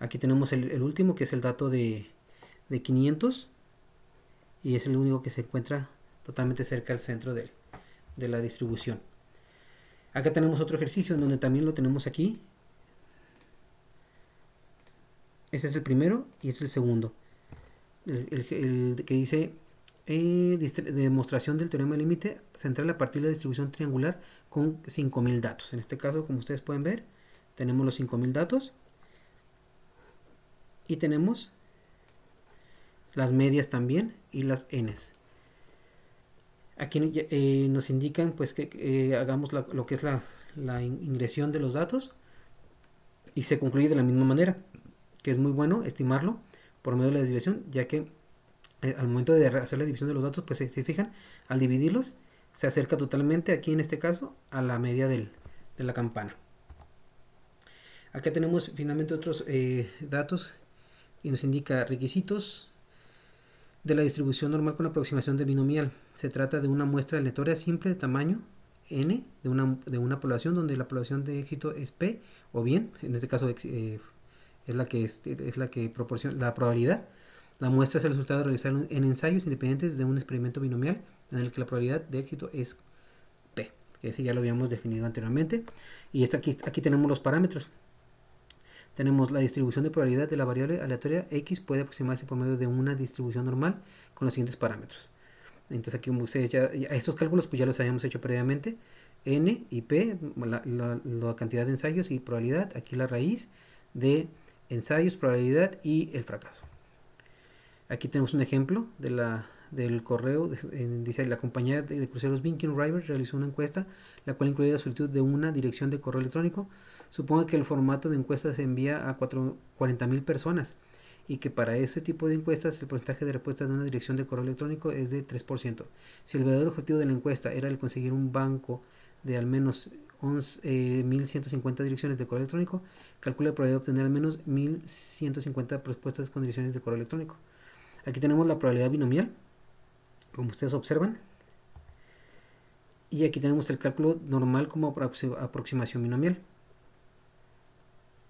Aquí tenemos el último, que es el dato de 500, y es el único que se encuentra totalmente cerca al centro de la distribución. Acá tenemos otro ejercicio en donde también lo tenemos aquí. Este es el primero y este es el segundo. El que dice demostración del teorema del límite central a partir de la distribución triangular con 5000 datos. En este caso, como ustedes pueden ver, tenemos los 5000 datos y tenemos las medias también y las n's. Aquí nos indican pues que hagamos lo que es la ingresión de los datos, y se concluye de la misma manera, que es muy bueno estimarlo por medio de la desviación, ya que al momento de hacer la división de los datos, pues se fijan, al dividirlos se acerca totalmente, aquí en este caso, a la media de la campana. Acá tenemos finalmente otros datos, y nos indica requisitos de la distribución normal con aproximación de binomial. Se trata de una muestra aleatoria simple de tamaño n de una población donde la población de éxito es p, o bien, en este caso es la que proporciona la probabilidad. La muestra es el resultado de realizar en ensayos independientes de un experimento binomial en el que la probabilidad de éxito es p. Ese ya lo habíamos definido anteriormente. Y aquí tenemos los parámetros. Tenemos la distribución de probabilidad de la variable aleatoria x puede aproximarse por medio de una distribución normal con los siguientes parámetros. Entonces aquí estos cálculos pues ya los habíamos hecho previamente. N y P, la cantidad de ensayos y probabilidad. Aquí la raíz de ensayos, probabilidad y el fracaso. Aquí tenemos un ejemplo del correo. Dice: la compañía de cruceros Viking River realizó una encuesta, la cual incluía la solicitud de una dirección de correo electrónico. Supongo que el formato de encuesta se envía a 40.000 personas, y que para ese tipo de encuestas el porcentaje de respuesta de una dirección de correo electrónico es de 3%. Si el verdadero objetivo de la encuesta era el conseguir un banco de al menos 11.150 direcciones de correo electrónico, calcula la probabilidad de obtener al menos 1.150 respuestas con direcciones de correo electrónico. Aquí tenemos la probabilidad binomial, como ustedes observan, y aquí tenemos el cálculo normal como aproximación binomial.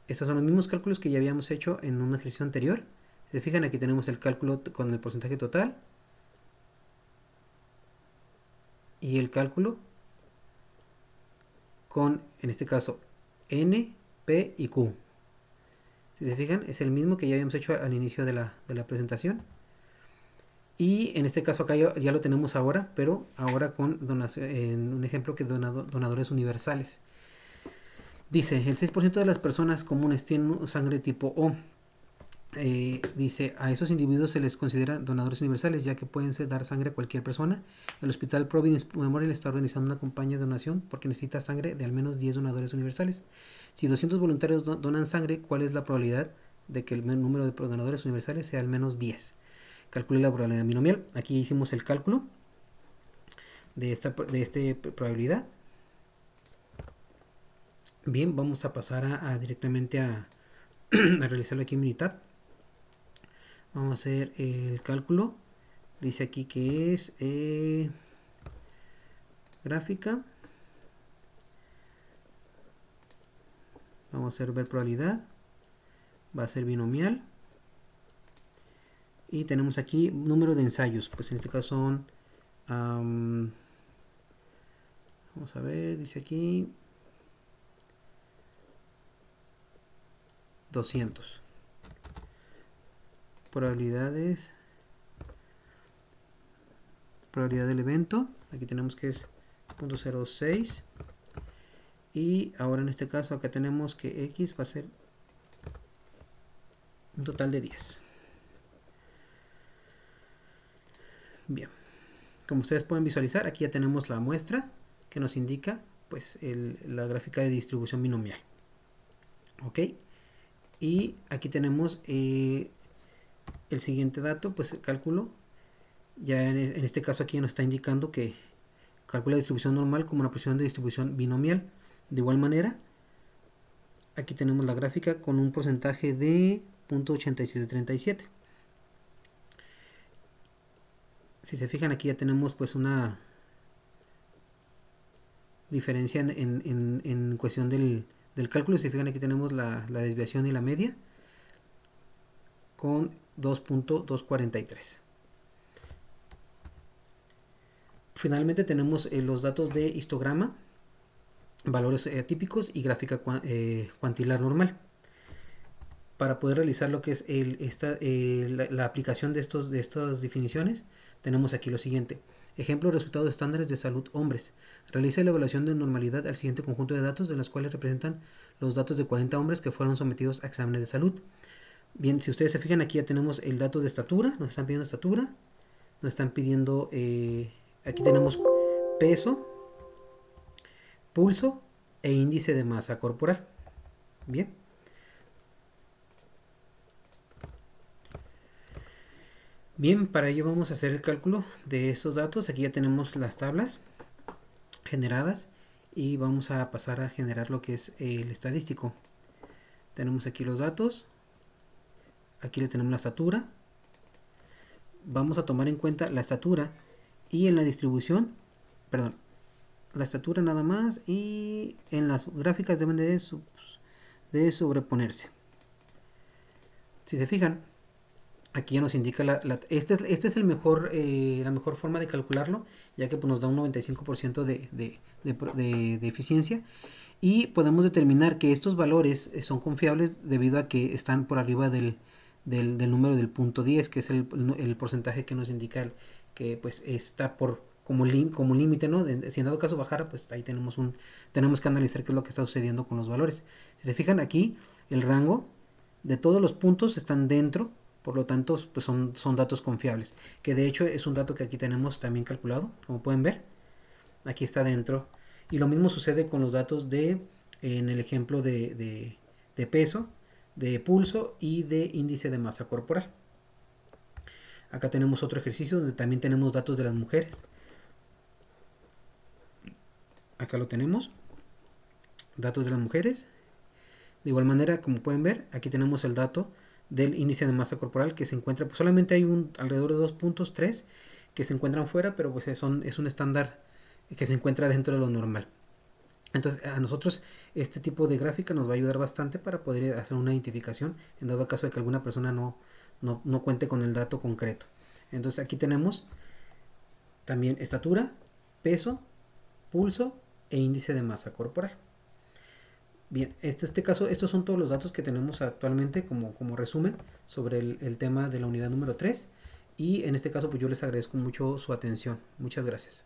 Estos son los mismos cálculos que ya habíamos hecho en un ejercicio anterior. Si se fijan, aquí tenemos el cálculo con el porcentaje total y el cálculo con, en este caso, N, P y Q. Si se fijan, es el mismo que ya habíamos hecho al inicio de la presentación. Y en este caso acá ya lo tenemos ahora, pero ahora con en un ejemplo que donadores universales. Dice: el 6% de las personas comunes tienen sangre tipo O. Dice: a esos individuos se les considera donadores universales, ya que pueden dar sangre a cualquier persona. El Hospital Providence Memorial está organizando una campaña de donación porque necesita sangre de al menos 10 donadores universales. Si 200 voluntarios donan sangre, ¿cuál es la probabilidad de que el número de donadores universales sea al menos 10? Calcule la probabilidad binomial. Aquí hicimos el cálculo de esta probabilidad. Bien, vamos a pasar directamente a a realizarlo aquí en Minitab. Vamos a hacer el cálculo. Dice aquí que es gráfica. Vamos a hacer ver probabilidad. Va a ser binomial. Y tenemos aquí número de ensayos. Pues en este caso son... vamos a ver, dice aquí... 200. Probabilidades. Probabilidad del evento. Aquí tenemos que es 0.06. Y ahora en este caso acá tenemos que X va a ser un total de 10. Bien. Como ustedes pueden visualizar, aquí ya tenemos la muestra que nos indica pues la gráfica de distribución binomial. Ok. Y aquí tenemos el siguiente dato, pues el cálculo. Ya en este caso aquí nos está indicando que calcula la distribución normal como una aproximación de distribución binomial. De igual manera, aquí tenemos la gráfica con un porcentaje de 0.8737. Si se fijan, aquí ya tenemos pues una diferencia en cuestión del cálculo. Si se fijan, aquí tenemos la desviación y la media con 2.243. Finalmente tenemos los datos de histograma, valores atípicos y gráfica cuantilar normal. Para poder realizar lo que es la aplicación de estas definiciones, tenemos aquí lo siguiente. Ejemplo, resultados estándares de salud hombres. Realiza la evaluación de normalidad al siguiente conjunto de datos, de los cuales representan los datos de 40 hombres que fueron sometidos a exámenes de salud. Bien, si ustedes se fijan, aquí ya tenemos el dato de estatura, nos están pidiendo estatura, nos están pidiendo, aquí tenemos peso, pulso e índice de masa corporal. Bien. Bien, para ello vamos a hacer el cálculo de esos datos. Aquí ya tenemos las tablas generadas y vamos a pasar a generar lo que es el estadístico. Tenemos aquí los datos. Aquí le tenemos la estatura. Vamos a tomar en cuenta la estatura y en la distribución, perdón, la estatura nada más, y en las gráficas deben de sobreponerse. Si se fijan, aquí ya nos indica este es la mejor forma de calcularlo, ya que pues, nos da un 95% de eficiencia, y podemos determinar que estos valores son confiables debido a que están por arriba del número del punto 10, que es el porcentaje que nos indica que pues está como límite, ¿no? Si en dado caso bajara, pues ahí tenemos que analizar qué es lo que está sucediendo con los valores. Si se fijan aquí, el rango de todos los puntos están dentro, por lo tanto pues son datos confiables, que de hecho es un dato que aquí tenemos también calculado, como pueden ver, aquí está dentro. Y lo mismo sucede con los datos en el ejemplo de peso, de pulso y de índice de masa corporal. Acá tenemos otro ejercicio donde también tenemos datos de las mujeres. Acá lo tenemos, datos de las mujeres. De igual manera, como pueden ver, aquí tenemos el dato del índice de masa corporal que se encuentra, pues solamente hay alrededor de 2.3 que se encuentran fuera, pero pues es un estándar que se encuentra dentro de lo normal. Entonces a nosotros este tipo de gráfica nos va a ayudar bastante para poder hacer una identificación en dado caso de que alguna persona no cuente con el dato concreto. Entonces aquí tenemos también estatura, peso, pulso e índice de masa corporal. Bien, este caso, estos son todos los datos que tenemos actualmente como resumen sobre el tema de la unidad número 3. Y en este caso pues yo les agradezco mucho su atención. Muchas gracias.